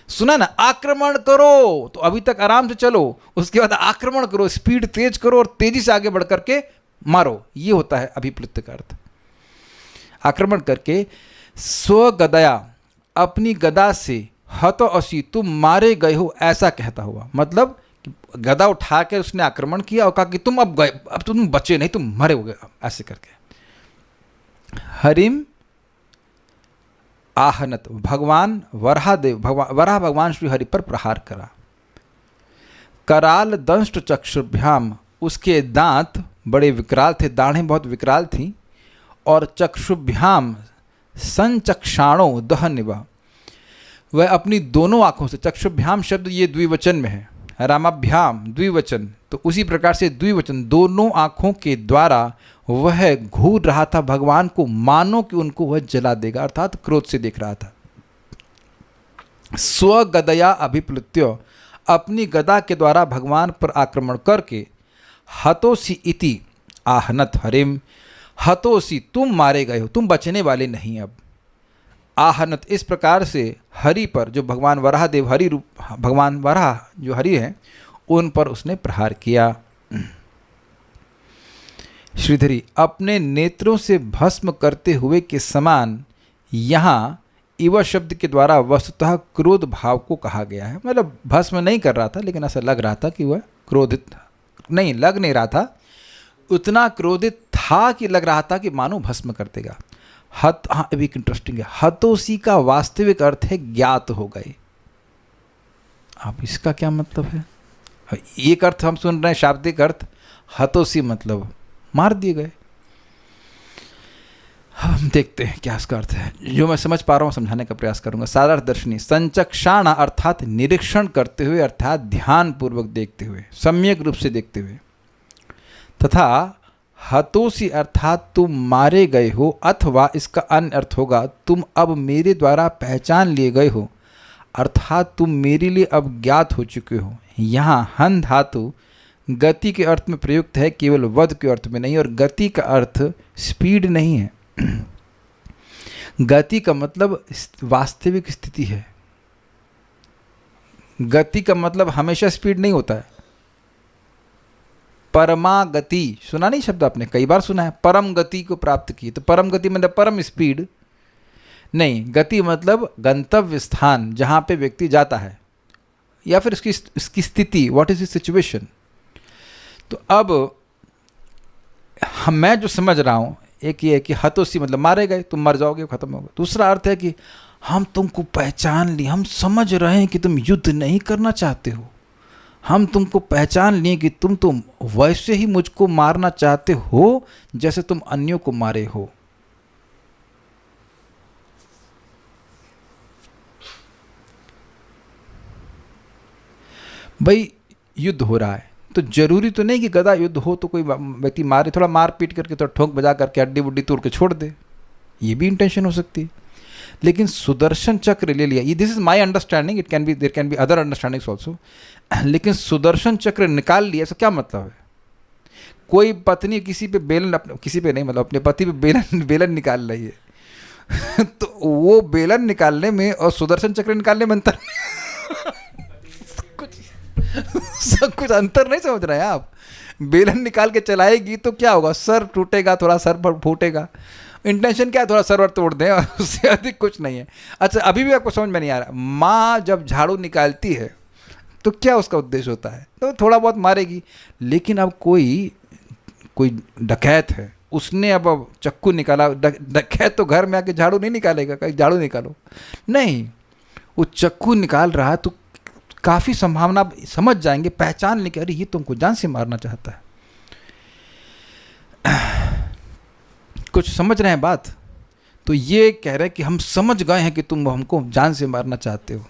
सुना ना, आक्रमण करो, तो अभी तक आराम से चलो, उसके बाद आक्रमण करो, स्पीड तेज करो और तेजी से आगे बढ़ करके मारो। ये होता है अभिप्लुत्य का अर्थ। आक्रमण करके स्वगदया, अपनी गदा से, हत असी, तुम मारे गए हो, ऐसा कहता हुआ। मतलब गदा उठा के उसने आक्रमण किया और कहा कि तुम अब गए, अब तुम बचे नहीं, तुम मरे हो गए, ऐसे करके। हरिम आहनत, भगवान वराह भगवान श्री हरि पर प्रहार करा। कराल दंष्ट चक्षुभ्याम, उसके दांत बड़े विकराल थे, दाढ़ें बहुत विकराल थीं, और चक्षुभ्याम संचक्षाणो दहनिवा, वह अपनी दोनों आँखों से, चक्षुभ्याम शब्द ये द्विवचन में है, रामाभ्याम द्विवचन, तो उसी प्रकार से द्विवचन दोनों आँखों के द्वारा वह घूर रहा था भगवान को, मानो कि उनको वह जला देगा, अर्थात क्रोध से देख रहा था। स्वगदया अभिप्लुत्य, अपनी गदा के द्वारा भगवान पर आक्रमण करके, हतोसी इति आहनत हरिम, हतोसी तुम मारे गए हो, तुम बचने वाले नहीं अब, आहनत इस प्रकार से हरि पर, जो भगवान वराह देव हरि रूप, भगवान वराह जो हरि हैं उन पर उसने प्रहार किया। श्रीधरी, अपने नेत्रों से भस्म करते हुए के समान यहाँ इव शब्द के द्वारा वस्तुतः क्रोध भाव को कहा गया है। मतलब भस्म नहीं कर रहा था, लेकिन ऐसा लग रहा था कि वह क्रोधित नहीं, लग नहीं रहा था, उतना क्रोधित था कि लग रहा था कि मानो भस्म कर देगा। हत, हाँ अभी इंटरेस्टिंग है, हतोसी का वास्तविक अर्थ है ज्ञात हो गए। अब इसका क्या मतलब है? एक अर्थ हम सुन रहे हैं, शाब्दिक अर्थ, हतोसी मतलब मार दिए गए। हम देखते हैं क्या इसका अर्थ है, जो मैं समझ पा रहा हूँ समझाने का प्रयास करूंगा। सारार्थ दर्शनी, संचक्षाण अर्थात निरीक्षण करते हुए, अर्थात ध्यान पूर्वक देखते हुए, सम्यक रूप से देखते हुए, तथा हतोसी अर्थात तुम मारे गए हो, अथवा इसका अन्य अर्थ होगा तुम अब मेरे द्वारा पहचान लिए गए हो, अर्थात तुम मेरे लिए अब ज्ञात हो चुके हो। यहाँ हन धातु गति के अर्थ में प्रयुक्त है, केवल वध के अर्थ में नहीं, और गति का अर्थ स्पीड नहीं है। गति का मतलब वास्तविक स्थिति है। गति का मतलब हमेशा स्पीड नहीं होता है। परमागति सुना नहीं शब्द आपने, कई बार सुना है, परम गति को प्राप्त की, तो परम गति मतलब परम स्पीड नहीं, गति मतलब गंतव्य स्थान जहाँ पे व्यक्ति जाता है, या फिर इसकी स्थिति, व्हाट इज द सिचुएशन। तो अब मैं जो समझ रहा हूँ, एक ये है कि हतोसी मतलब मारे गए, तुम मर जाओगे, खत्म होगा। दूसरा अर्थ है कि हम तुमको पहचान लिए, हम समझ रहे हैं कि तुम युद्ध नहीं करना चाहते हो, हम तुमको पहचान लिए कि तुम वैसे ही मुझको मारना चाहते हो जैसे तुम अन्यों को मारे हो। भाई युद्ध हो रहा है तो जरूरी तो नहीं कि गदा युद्ध हो तो कोई व्यक्ति मारे, थोड़ा मार पीट करके, थोड़ा ठोक बजा करके हड्डी बुड्डी तोड़ के छोड़ दे, ये भी इंटेंशन हो सकती है। लेकिन सुदर्शन चक्र ले लिया, ये this is my understanding, it can be, there can be other understandings also, लेकिन सुदर्शन चक्र निकाल लिया, ऐसा क्या मतलब है? कोई पत्नी किसी पे बेलन, किसी पे नहीं मतलब अपने पति पे बेलन निकाल रही है तो वो बेलन निकालने में और सुदर्शन चक्र निकालने में अंतर सब कुछ अंतर नहीं समझ रहे हैं आप। बेलन निकाल के चलाएगी तो क्या होगा, सर टूटेगा, थोड़ा सर फूटेगा, इंटेंशन क्या है, थोड़ा सर्वर तोड़ दें, और उससे अधिक कुछ नहीं है। अच्छा अभी भी आपको समझ में नहीं आ रहा, माँ जब झाड़ू निकालती है तो क्या उसका उद्देश्य होता है, तो थोड़ा बहुत मारेगी। लेकिन अब कोई डकैत है, उसने अब चक्कू निकाला, डकैत तो घर में आके झाड़ू नहीं निकालेगा, कहीं झाड़ू निकालो नहीं, वो चक्कू निकाल रहा है तो काफ़ी संभावना समझ जाएंगे, पहचान लेके अरे ये तुमको जान से मारना चाहता है। कुछ समझ रहे हैं बात? तो ये कह रहे हैं कि हम समझ गए हैं कि तुम हमको जान से मारना चाहते हो,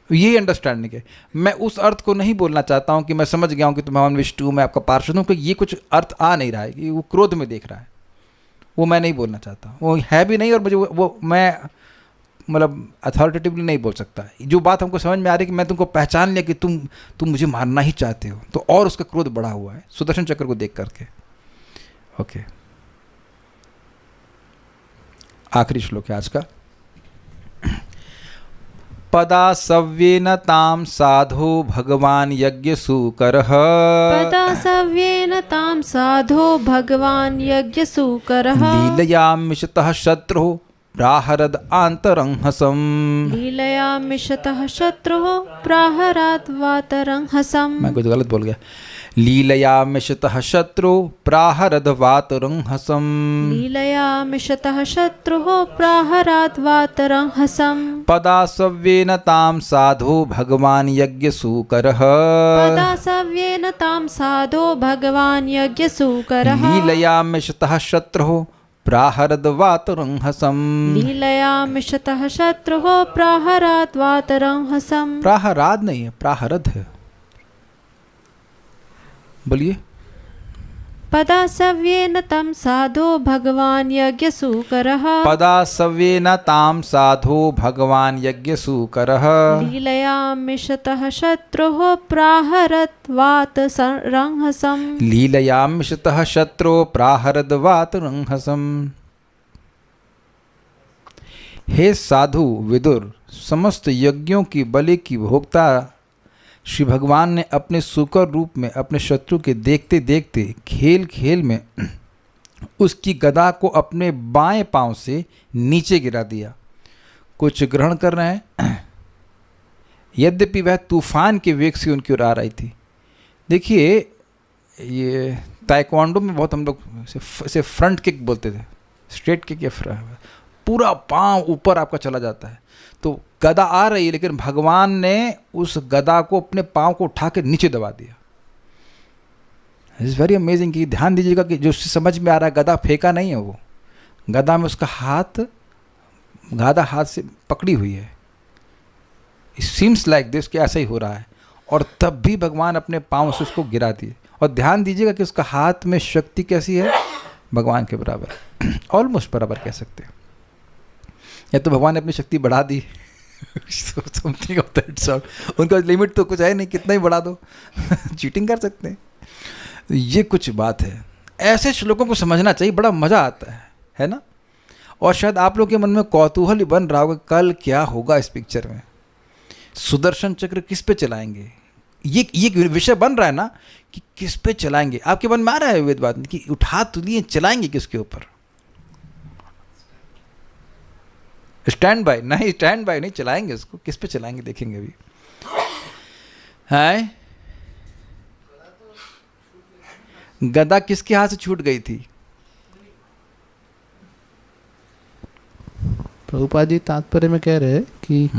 ये अंडरस्टैंडिंग है। मैं उस अर्थ को नहीं बोलना चाहता हूँ कि मैं समझ गया हूँ कि तुम्हें विष्णु, मैं आपका पार्षद हूँ, क्योंकि ये कुछ अर्थ आ नहीं रहा है कि वो क्रोध में देख रहा है, वो मैं नहीं बोलना चाहता, वो है भी नहीं, और मुझे वो मैं मतलब अथॉरिटेटिवली नहीं बोल सकता। जो बात हमको समझ में आ रही है कि मैं तुमको पहचान लिया कि तुम मुझे मारना ही चाहते हो, तो और उसका क्रोध बढ़ा हुआ है सुदर्शन चक्र को देख करके। ओके, आखिरी श्लोक है आज का। पदा सव्येन ताम साधो भगवान यज्ञसूकरः, पदा सव्येन ताम साधो भगवान यज्ञसूकरः, लीलया मिषतः शत्रुः प्राहरद आंतरंहसम, लीलया मिषतः शत्रुः प्राहरात् वातरंहसम। मैं कुछ गलत बोल गया। लीलया मिषतः शत्रु प्राहरदवातरंहसम् लीलया मिषतः शत्रुः प्राहराद्वातरंहसम् पदासव्येन तां साधो भगवान् यज्ञसूकरः पदासव्येन तां साधो भगवान् यज्ञसूकरः लीलया मिषतः शत्रुः प्राहरदवातरंहसम् लीलया मिषतः शत्रुः प्राहराद्वातरंहसम्। प्राहराद नहीं है, प्राहरद है। बोलिए। पदासव्येन तं साधो भगवान् यज्ञसूकरः पदासव्येन तां साधो भगवान् यज्ञसूकरः लीलया मिषतः शत्रुः प्राहरद्वातरंहसम् लीलया मिषतः शत्रो प्राहरदवातरंहसम्। हे साधु विदुर, समस्त यज्ञों की बलि की भोक्ता श्री भगवान ने अपने सूकर रूप में अपने शत्रु के देखते देखते खेल खेल में उसकी गदा को अपने बाएं पांव से नीचे गिरा दिया। कुछ ग्रहण कर रहे हैं। यद्यपि वह तूफान के वेग से उनकी ओर आ रही थी। देखिए, ये ताइक्वांडो में बहुत हम लोग इसे फ्रंट किक बोलते थे, स्ट्रेट किक या पूरा पांव ऊपर आपका चला जाता है। तो गदा आ रही है, लेकिन भगवान ने उस गदा को अपने पांव को उठा के नीचे दबा दिया। It's very amazing. कि ध्यान दीजिएगा कि जो समझ में आ रहा है, गदा फेंका नहीं है, वो गदा में उसका गदा हाथ से पकड़ी हुई है। इट सीम्स लाइक दिस कि ऐसा ही हो रहा है, और तब भी भगवान अपने पांव से उसको गिरा दिए। और ध्यान दीजिएगा कि उसका हाथ में शक्ति कैसी है, भगवान के बराबर, ऑलमोस्ट बराबर कह सकते हैं। या तो भगवान ने अपनी शक्ति बढ़ा दी, समथिंग ऑफ दैट सॉर्ट। उनका लिमिट तो कुछ है नहीं, कितना ही बढ़ा दो चीटिंग कर सकते हैं। ये कुछ बात है। ऐसे श्लोकों को समझना चाहिए, बड़ा मज़ा आता है ना। और शायद आप लोग के मन में कौतूहल ही बन रहा होगा, कल क्या होगा इस पिक्चर में, सुदर्शन चक्र किस पे चलाएंगे। ये विषय बन रहा है ना कि किस पे चलाएंगे। आपके मन में आ रहा है विविध बात कि उठा तो लिए, चलाएंगे किसके ऊपर। स्टैंड बाय नहीं, स्टैंड बाय नहीं, चलाएंगे उसको, किस पे चलाएंगे देखेंगे अभी। है गदा किसके हाथ से छूट गई थी? प्रभुपाद जी तात्पर्य में कह रहे हैं कि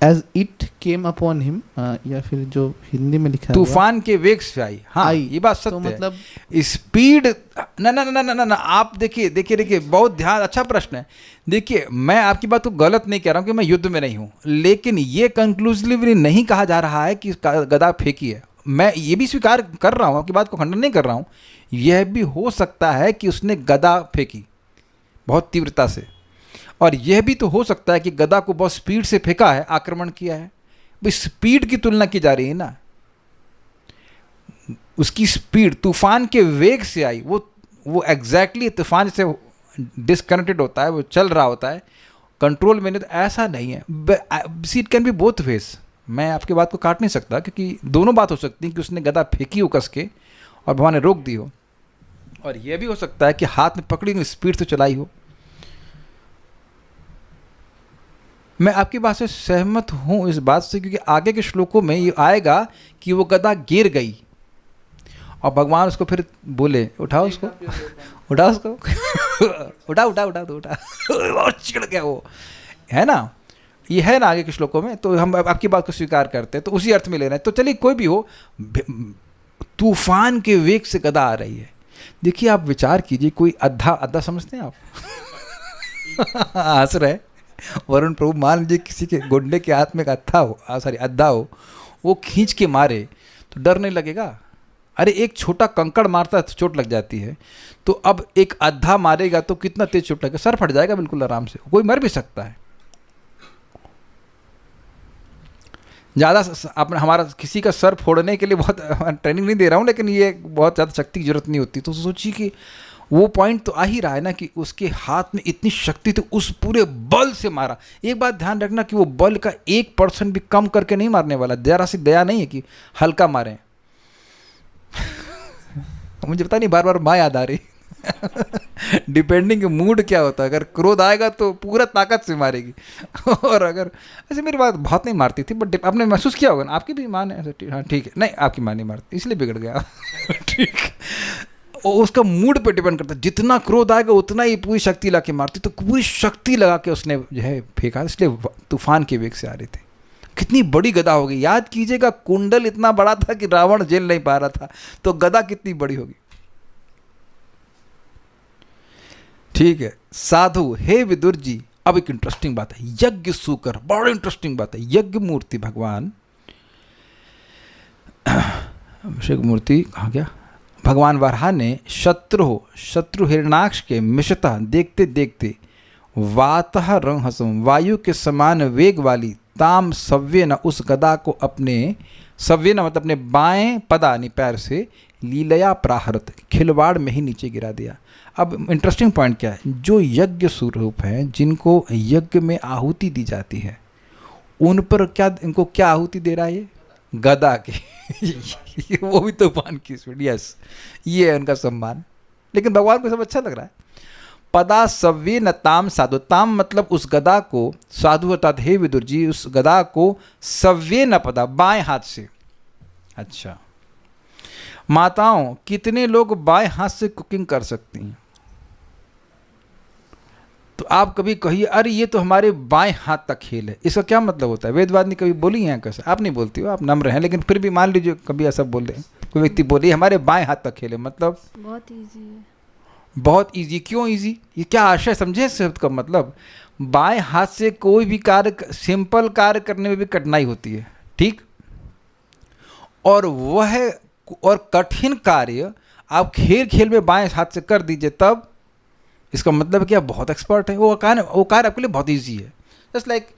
as it came upon him, या फिर जो हिंदी में लिखा है तूफान के वेग से आई। हाँ, ये बात सत्य तो मतलब है। स्पीड ना आप देखिए बहुत ध्यान, अच्छा प्रश्न है। देखिए, मैं आपकी बात को गलत नहीं कह रहा हूँ कि मैं युद्ध में नहीं हूँ, लेकिन ये कंक्लूसिवली नहीं कहा जा रहा है कि गदा फेंकी है। मैं ये भी स्वीकार कर रहा हूँ, आपकी बात को खंडन नहीं कर रहा हूँ। यह भी हो सकता है कि उसने गदा फेंकी बहुत तीव्रता से, और यह भी तो हो सकता है कि गदा को बहुत स्पीड से फेंका है, आक्रमण किया है। भाई स्पीड की तुलना की जा रही है ना, उसकी स्पीड तूफान के वेग से आई। वो एग्जैक्टली तूफान से डिसकनेक्टेड होता है, वो चल रहा होता है, कंट्रोल में नहीं। तो ऐसा नहीं है। It can B both ways. मैं आपकी बात को काट नहीं सकता, क्योंकि दोनों बात हो सकती है कि उसने गदा फेंकी हो कस के और भगवान ने रोक दी हो, और यह भी हो सकता है कि हाथ में पकड़ी हुई स्पीड से चलाई हो। मैं आपकी बात से सहमत हूँ इस बात से, क्योंकि आगे के श्लोकों में ये आएगा कि वो गदा गिर गई और भगवान उसको फिर बोले उठाओ उसको, उठाओ उसको उठा और चिढ़ गया वो, है ना। ये है ना आगे के श्लोकों में। तो हम आपकी बात को स्वीकार करते हैं, तो उसी अर्थ में ले रहे हैं। तो चलिए, कोई भी हो, तूफान के वेग से गदा आ रही है। देखिए, आप विचार कीजिए, कोई अद्धा समझते हैं आप हंस रहे वरुण प्रभु। मान लीजिए किसी के गुंडे के हाथ में एक अद्धा हो, वो खींच के मारे तो डर नहीं लगेगा? अरे एक छोटा कंकड़ मारता है तो चोट लग जाती है, तो अब एक अद्धा मारेगा तो कितना तेज चोट लगेगा? सर फट जाएगा बिल्कुल आराम से, कोई मर भी सकता है। ज़्यादा अपना हमारा किसी का सर फोड़ने के लिए बहुत ट्रेनिंग नहीं दे रहा हूँ, लेकिन ये बहुत ज़्यादा शक्ति की जरूरत नहीं होती। तो सोचिए कि वो पॉइंट तो आ ही रहा है ना कि उसके हाथ में इतनी शक्ति थी, उस पूरे बल से मारा। एक बात ध्यान रखना कि वो बल का 1% भी कम करके नहीं मारने वाला। जरा सी दया नहीं है कि हल्का मारें मुझे पता नहीं, बार बार माँ याद आ रही डिपेंडिंग मूड क्या होता है, अगर क्रोध आएगा तो पूरा ताकत से मारेगी और अगर ऐसे, मेरी बात बहुत नहीं मारती थी बट आपने महसूस किया होगा ना, आपकी भी माँ ने ऐसे, हाँ ठीक है, नहीं आपकी माँ नहीं मारती इसलिए बिगड़ गया ठीक, और उसका मूड पे डिपेंड करता है, जितना क्रोध आएगा उतना ही पूरी शक्ति ला के मारती, तो पूरी शक्ति लगा के उसने जो है फेंका, इसलिए तूफान के वेग से आ रहे थे। कितनी बड़ी गदा होगी, याद कीजिएगा कुंडल इतना बड़ा था कि रावण झेल नहीं पा रहा था, तो गदा कितनी बड़ी होगी। ठीक है, साधु हे विदुर जी, अब एक इंटरेस्टिंग बात है, यज्ञ सूकर, बड़ा इंटरेस्टिंग बात है, यज्ञ मूर्ति भगवान, अभिषेक मूर्ति कहाँ गया, भगवान वराह ने शत्रु हिरणाक्ष के मिशता देखते देखते वातः रंहसम, वायु के समान वेग वाली ताम सव्य न, उस गदा को अपने सव्य न मतलब अपने बाएं पदा यानी पैर से लीलया प्राहरत, खिलवाड़ में ही नीचे गिरा दिया। अब इंटरेस्टिंग पॉइंट क्या है, जो यज्ञ स्वरूप हैं, जिनको यज्ञ में आहुति दी जाती है, उन पर क्या, इनको क्या आहुति दे रहा है, ये गदा की वो भी तूफान की स्पीड, यस ये है उनका सम्मान। लेकिन भगवान को सब अच्छा लग रहा है। पदा सव्य न ताम साधु, ताम मतलब उस गदा को, साधु अर्थात हे विदुर जी उस गदा को सव्य न पदा, बाएं हाथ से। अच्छा माताओं, कितने लोग बाएं हाथ से कुकिंग कर सकती हैं? तो आप कभी कहिए अरे ये तो हमारे बाएं हाथ का खेल है, इसका क्या मतलब होता है? वेदवाद ने कभी बोली है कैसे? आप नहीं बोलती हो, आप नम्र हैं, लेकिन फिर भी मान लीजिए कभी ऐसा बोले, कोई व्यक्ति बोले हमारे बाएं हाथ का खेल है, मतलब बहुत इजी है। बहुत इजी। क्यों इजी? ये क्या आशय समझे इस शब्द का मतलब? बाएं हाथ से कोई भी कार्य, सिंपल कार्य करने में भी कठिनाई होती है, ठीक, और कठिन कार्य आप खेल खेल में बाएं हाथ से कर दीजिए, तब इसका मतलब क्या, बहुत एक्सपर्ट है वो कार्य आपके लिए बहुत इजी है। जस्ट लाइक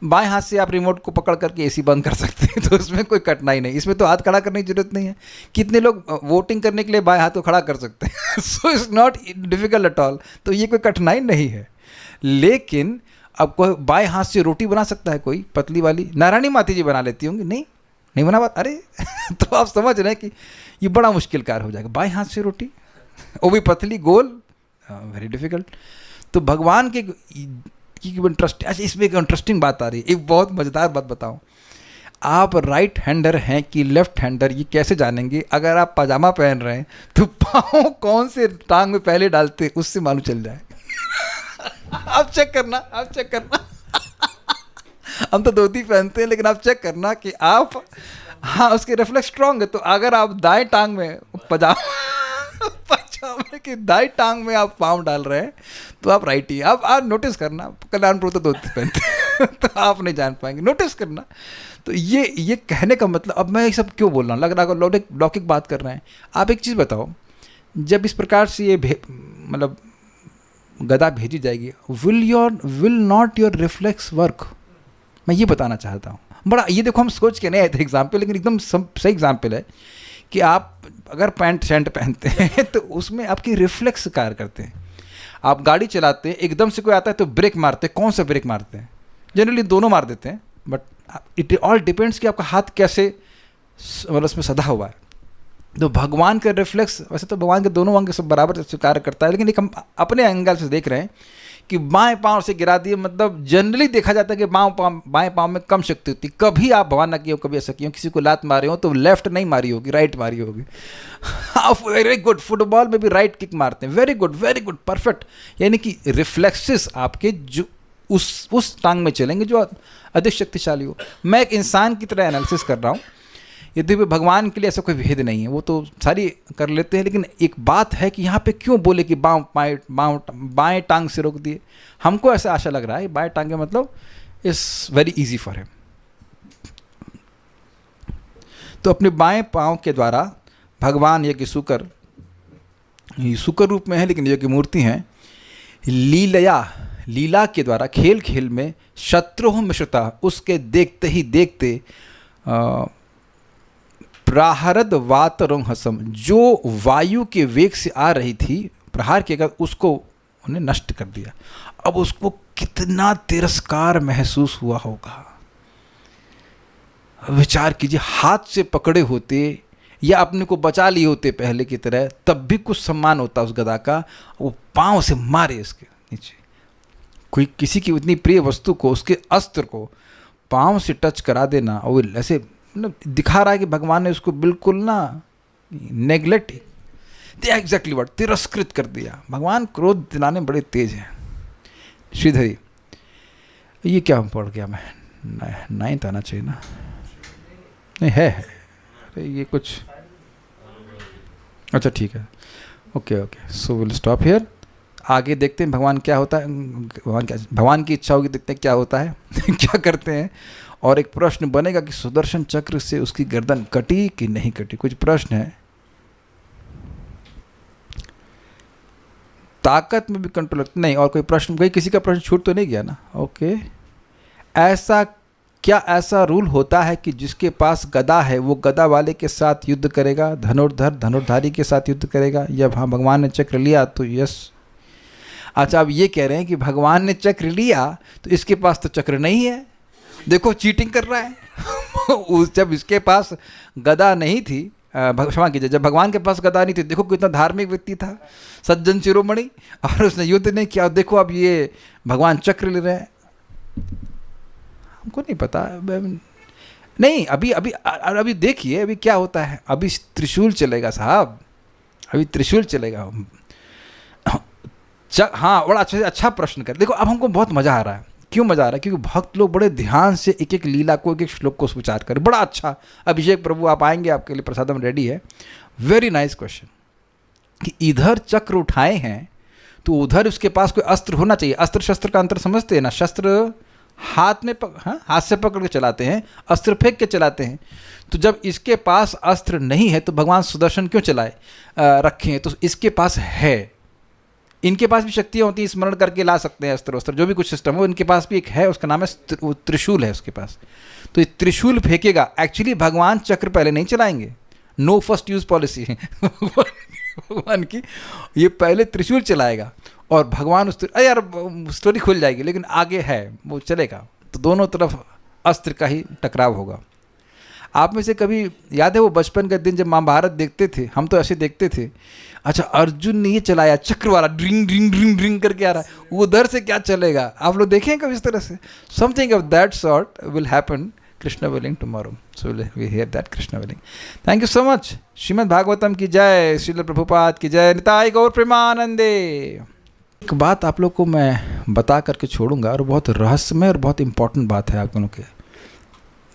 बाएं हाथ से आप रिमोट को पकड़ करके एसी बंद कर सकते हैं, तो इसमें कोई कठिनाई नहीं, इसमें तो हाथ खड़ा करने की जरूरत नहीं है। कितने लोग वोटिंग करने के लिए बाएं हाथ को खड़ा कर सकते हैं, so it's not difficult at all, तो ये कोई कठिनाई नहीं है। लेकिन अब कोई बाएं हाथ से रोटी बना सकता है, कोई पतली वाली, नारायणी माता जी बना लेती होंगी, नहीं बना बात, अरे तो आप समझ रहे हैं कि ये बड़ा मुश्किल कार्य हो जाएगा, बाएं हाथ से रोटी, वो भी पतली गोल, वेरी डिफिकल्ट। तो भगवान के इंटरेस्ट, अच्छा इसमें एक इंटरेस्टिंग बात आ रही है, एक बहुत मज़ेदार बात बताऊं। आप राइट हैंडर हैं कि लेफ्ट हैंडर, ये कैसे जानेंगे? अगर आप पजामा पहन रहे हैं तो पाँव कौन से टांग में पहले डालते हैं उससे मालूम चल जाए आप चेक करना हम तो धोती पहनते हैं, लेकिन आप चेक करना कि आप, हाँ उसके रिफ्लेक्स स्ट्रांग है, तो अगर आप दाएं टांग में पजामे की दाएं टांग में आप पाँव डाल रहे हैं तो आप राइट ही, आप नोटिस करना, कल्याणपुर तो धोती पहनते हैं तो आप नहीं जान पाएंगे, नोटिस करना। तो ये कहने का मतलब, अब मैं ये सब क्यों बोल रहा हूँ, लग रहा है लौकिक बात कर रहे हैं। आप एक चीज़ बताओ, जब इस प्रकार से ये मतलब गदा भेजी जाएगी, will not your reflex work? मैं ये बताना चाहता हूँ। बड़ा ये देखो, हम सोच के नहीं आए थे एग्जाम्पल, लेकिन एकदम सही एग्जाम्पल है कि आप अगर पैंट शर्ट पहनते हैं तो उसमें आपकी रिफ्लेक्स कार्य करते हैं। आप गाड़ी चलाते हैं, एकदम से कोई आता है तो ब्रेक मारते हैं, कौन सा ब्रेक मारते हैं? जनरली दोनों मार देते हैं, बट इट ऑल डिपेंड्स कि आपका हाथ कैसे मतलब उसमें सधा हुआ है। तो भगवान का रिफ्लेक्स, वैसे तो भगवान के दोनों अंग सब बराबर कार्य करता है, लेकिन एक हम अपने एंगल से देख रहे हैं कि बाएं पाँव से गिरा दिए, मतलब जनरली देखा जाता है कि बाएं पाँव में कम शक्ति होती है। कभी आप भगवान ना किए हो, कभी ऐसा किए हो, किसी को लात मारे हो तो लेफ्ट नहीं मारी होगी, राइट मारी होगी। आप वेरी गुड, फुटबॉल में भी राइट किक मारते हैं, वेरी गुड, परफेक्ट। यानी कि रिफ्लेक्सेस आपके जो उस टांग में चलेंगे जो अधिक शक्तिशाली हो। मैं एक इंसान की तरह एनालिसिस कर रहा हूँ, यदि भगवान के लिए ऐसा कोई भेद नहीं है, वो तो सारी कर लेते हैं। लेकिन एक बात है कि यहाँ पे क्यों बोले कि बाएं टांग से रोक दिए? हमको ऐसा आशा लग रहा है बाएं टांग का मतलब is very easy for him. तो अपने बाएं पाँव के द्वारा भगवान यज्ञ सूकर रूप में है, लेकिन यज्ञ मूर्ति हैं, लीला के द्वारा खेल खेल में शत्रु मिश्रता, उसके देखते ही देखते प्राहरद वातरंहसम, जो वायु के वेग से आ रही थी, प्रहार किया, उसको उन्हें नष्ट कर दिया। अब उसको कितना तिरस्कार महसूस हुआ होगा, विचार कीजिए। हाथ से पकड़े होते या अपने को बचा लिए होते पहले की तरह, तब भी कुछ सम्मान होता उस गदा का। वो पाँव से मारे इसके नीचे। कोई किसी की उतनी प्रिय वस्तु को, उसके अस्त्र को पाँव से टच करा देना, और वो ऐसे मतलब दिखा रहा है कि भगवान ने उसको बिल्कुल ना नेग्लेक्ट, एग्जैक्टली वर्ड, तिरस्कृत कर दिया। भगवान क्रोध दिलाने बड़े तेज हैं। श्रीधरी, ये क्या पढ़ गया मैं? नाइन्थ आना चाहिए ना? नहीं है। अरे ये कुछ, अच्छा ठीक है, okay okay, so will stop here. आगे देखते हैं भगवान क्या होता है, भगवान की इच्छा होगी, देखते हैं क्या होता है क्या करते हैं। और एक प्रश्न बनेगा कि सुदर्शन चक्र से उसकी गर्दन कटी कि नहीं कटी। कुछ प्रश्न है। ताकत में भी कंट्रोल नहीं, और कोई प्रश्न, कोई किसी का प्रश्न छूट तो नहीं गया ना? ओके। ऐसा क्या ऐसा रूल होता है कि जिसके पास गदा है वो गदा वाले के साथ युद्ध करेगा, धनुर्धर धनुर्धारी के साथ युद्ध करेगा? या हाँ, भगवान ने चक्र लिया तो यस। अच्छा, आप ये कह रहे हैं कि भगवान ने चक्र लिया तो इसके पास तो चक्र नहीं है, देखो चीटिंग कर रहा है जब इसके पास गदा नहीं थी, क्षमा कीजिए, जब भगवान के पास गदा नहीं थी, देखो कितना धार्मिक व्यक्ति था, सज्जन शिरोमणि, और उसने युद्ध नहीं किया। देखो अब ये भगवान चक्र ले रहे हैं। हमको नहीं पता, नहीं अभी देखिए अभी क्या होता है। अभी त्रिशूल चलेगा साहब, अभी त्रिशूल चलेगा। हाँ, बड़ा अच्छा प्रश्न कर। देखो अब हमको बहुत मज़ा आ रहा है। क्यों मज़ा आ रहा है? क्योंकि भक्त लोग बड़े ध्यान से एक एक लीला को, एक एक श्लोक को विचार करें। बड़ा अच्छा। अभिषेक प्रभु आप आएंगे, आपके लिए प्रसादम रेडी है। वेरी नाइस क्वेश्चन कि इधर चक्र उठाए हैं तो उधर उसके पास कोई अस्त्र होना चाहिए। अस्त्र शस्त्र का अंतर समझते हैं ना? शस्त्र हाथ में हाथ से पकड़ के चलाते हैं, अस्त्र फेंक के चलाते हैं। तो जब इसके पास अस्त्र नहीं है तो भगवान सुदर्शन क्यों चलाए रखे हैं? तो इसके पास है, इनके पास भी शक्तियाँ होती हैं, स्मरण करके ला सकते हैं अस्त्र वस्त्र, जो भी कुछ सिस्टम हो इनके पास भी एक है, उसका नाम है त्रिशूल है उसके पास। तो ये त्रिशूल फेंकेगा। एक्चुअली भगवान चक्र पहले नहीं चलाएंगे, नो फर्स्ट यूज पॉलिसी है भगवान की। ये पहले त्रिशूल चलाएगा और भगवान उस, अरे यार स्टोरी खुल जाएगी, लेकिन आगे है वो चलेगा। तो दोनों तरफ अस्त्र का ही टकराव होगा। आप में से कभी याद है वो बचपन के दिन जब महाभारत देखते थे? हम तो ऐसे देखते थे। अच्छा, अर्जुन ने ये चलाया चक्र वाला, ड्रिंग ड्रिंग ड्रिंग ड्रिंग करके आ रहा है, वो उधर से क्या चलेगा? आप लोग देखें कभी इस तरह से? Something of that sort will happen, Krishna willing, tomorrow. So we hear that, Krishna willing. Thank you so much. Shrimad Bhagavatam की जय, श्रील प्रभुपाद की जय, निताई गौर प्रेमानंदे। एक बात आप लोग को मैं बता करके छोड़ूंगा, और बहुत रहस्यमय और बहुत इंपॉर्टेंट बात है आप लोगों के।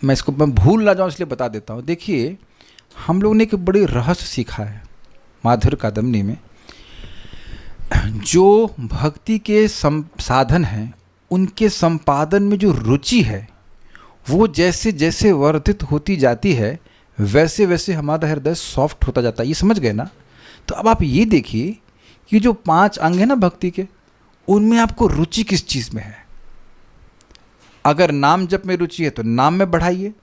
मैं इसको मैं भूल ना जाऊँ इसलिए बता देता हूँ। देखिए, हम लोगों ने एक बड़ी रहस्य सीखा है माधुर्य कादम्बनी में। जो भक्ति के साधन हैं उनके संपादन में जो रुचि है वो जैसे जैसे वर्धित होती जाती है वैसे वैसे हमारा हृदय सॉफ्ट होता जाता है। ये समझ गए ना? तो अब आप ये देखिए कि जो 5 अंग है ना भक्ति के, उनमें आपको रुचि किस चीज़ में है। अगर नाम जप में रुचि है तो नाम में बढ़ाइए,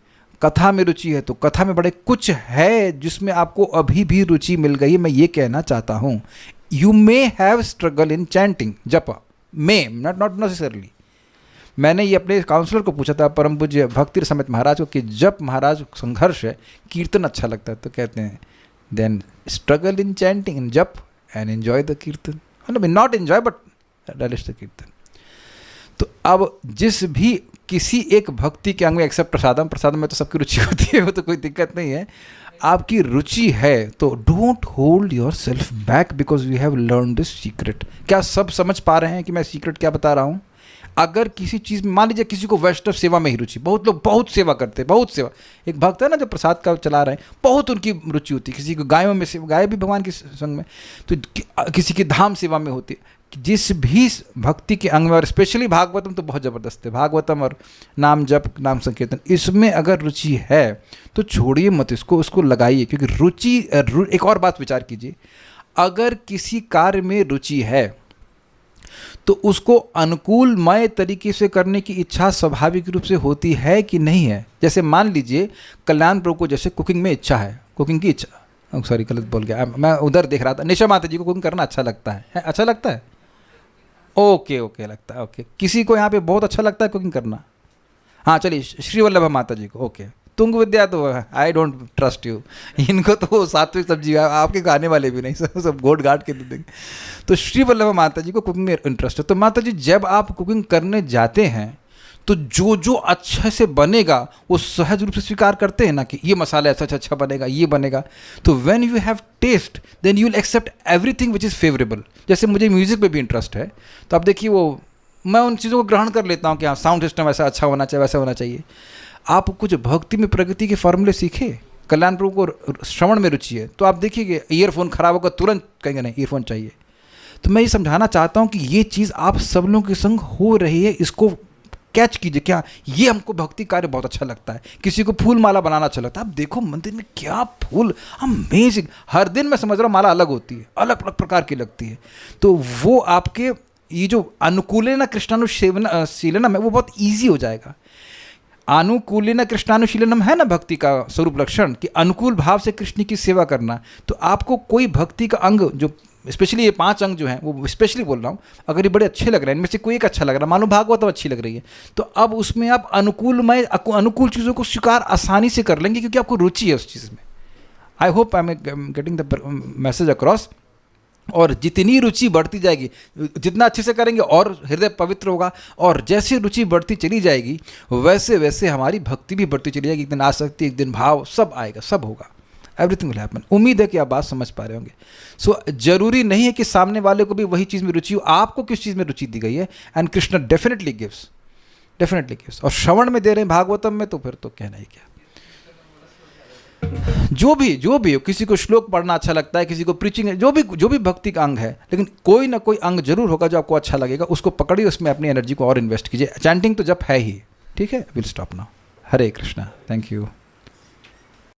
कथा में रुचि है तो कथा में बढ़े। कुछ है जिसमें आपको अभी भी रुचि मिल गई। मैं ये कहना चाहता हूँ, you may have struggle in chanting, जप मे, नॉट नेसेसरली। मैंने ये अपने काउंसलर को पूछा था, परम पूज्य भक्ति समेत महाराज को, कि जप महाराज संघर्ष है, कीर्तन अच्छा लगता है, तो कहते हैं देन स्ट्रगल इन चैंटिंग, इन जप एंड एन्जॉय द कीर्तन। मतलब not enjoy but relish the कीर्तन। तो अब जिस भी किसी एक भक्ति के अंग में, एक्सेप्ट प्रसादम, प्रसादम में तो सबकी रुचि होती है, वो तो कोई दिक्कत नहीं है। आपकी रुचि है तो don't hold your self back because you have learn this secret. क्या सब समझ पा रहे हैं कि मैं सीक्रेट क्या बता रहा हूँ? अगर किसी चीज़ में, मान लीजिए किसी को वैष्णव सेवा में ही रुचि, बहुत लोग बहुत सेवा करते हैं, बहुत सेवा। एक भक्त है ना जो प्रसाद का चला रहे हैं, बहुत उनकी रुचि होती है। किसी को गायों में सेवा, गाय भी भगवान के संग में, तो किसी की धाम सेवा में होती है। जिस भी भक्ति के अंग में, और स्पेशली भागवतम तो बहुत ज़बरदस्त है, भागवतम और नाम जप, नाम संकीर्तन, इसमें अगर रुचि है तो छोड़िए मत इसको, उसको लगाइए। क्योंकि रुचि, एक और बात विचार कीजिए, अगर किसी कार्य में रुचि है तो उसको अनुकूलमय तरीके से करने की इच्छा स्वाभाविक रूप से होती है कि नहीं है। जैसे मान लीजिए कल्याण प्रभु को जैसे कुकिंग में इच्छा है, कुकिंग की इच्छा, सॉरी गलत बोल गया, मैं उधर देख रहा था, निशा माता जी को कुकिंग करना अच्छा लगता है? अच्छा लगता है? ओके लगता है, ओके। किसी को यहाँ पे बहुत अच्छा लगता है कुकिंग करना? हाँ चलिए, श्री वल्लभा माता जी को, ओके। तुंग विद्या तो आई डोंट ट्रस्ट यू, इनको तो सात्विक सब्जी आपके खाने वाले भी नहीं, सब घोट घाट के दे देंगे। तो श्री वल्लभ माता जी को कुकिंग में इंटरेस्ट है। तो माता जी जब आप कुकिंग करने जाते हैं तो जो जो अच्छे से बनेगा वो सहज रूप से स्वीकार करते हैं ना कि ये मसाला ऐसा अच्छा बनेगा, ये बनेगा। तो when you have test then you will accept everything which is favourable. जैसे मुझे म्यूज़िक में भी इंटरेस्ट है, तो आप देखिए वो मैं उन चीज़ों को ग्रहण कर लेता हूँ कि हाँ साउंड सिस्टम ऐसा अच्छा होना चाहिए, वैसा होना चाहिए। आप कुछ भक्ति में प्रगति के फॉर्मूले सीखे, कल्याण प्रभु को श्रवण में रुचि है, तो आप देखिए कि ईयरफोन खराब होगा तुरंत कहेंगे नहीं ईयरफोन चाहिए। तो मैं ये समझाना चाहता हूँ कि ये चीज़ आप सब लोगों के संग हो रही है, इसको कैच कीजिए। क्या ये हमको भक्ति कार्य बहुत अच्छा लगता है, किसी को फूल माला बनाना अच्छा लगता है। आप देखो मंदिर में क्या फूल, अमेजिंग। हर दिन मैं समझ रहा हूँ माला अलग होती है, अलग अलग प्रकार की लगती है। तो वो आपके ये जो अनुकूलेन कृष्णानुशीलनम है वो बहुत ईजी हो जाएगा। अनुकूलेन कृष्णानुशीलनम है ना भक्ति का स्वरूप लक्षण, कि अनुकूल भाव से कृष्ण की सेवा करना। तो आपको कोई भक्ति का अंग जो स्पेशली ये 5 अंग जो हैं वो स्पेशली बोल रहा हूँ, अगर ये बड़े अच्छे लग रहे हैं, इनमें से कोई एक अच्छा लग रहा है, मान लो भागवत अच्छी लग रही है, तो अब उसमें आप अनुकूल चीज़ों को स्वीकार आसानी से कर लेंगे क्योंकि आपको रुचि है उस चीज़ में। I hope I am getting the message across. और जितनी रुचि बढ़ती जाएगी, जितना अच्छे से करेंगे और हृदय पवित्र होगा, और जैसे रुचि बढ़ती चली जाएगी वैसे वैसे हमारी भक्ति भी बढ़ती चली जाएगी। एक दिन आसक्ति, एक दिन भाव, सब आएगा, सब होगा। Everything will happen. उम्मीद है कि आप बात समझ पा रहे होंगे। सो जरूरी नहीं है कि सामने वाले को भी वही चीज़ में रुचि हो, आपको किस चीज़ में रुचि दी गई है, एंड कृष्ण डेफिनेटली गिव्स। और श्रवण में दे रहे हैं भागवतम में, तो फिर तो कहना ही क्या। जो भी हो, किसी को श्लोक पढ़ना अच्छा लगता है, किसी को प्रीचिंग, जो भी भक्ति का अंग है, लेकिन कोई ना कोई अंग जरूर होगा जो आपको अच्छा लगेगा, उसको पकड़िए, उसमें अपनी एनर्जी को और इन्वेस्ट कीजिए। चैंटिंग तो जब है ही, ठीक है। Will stop now. Hare Krishna, thank you.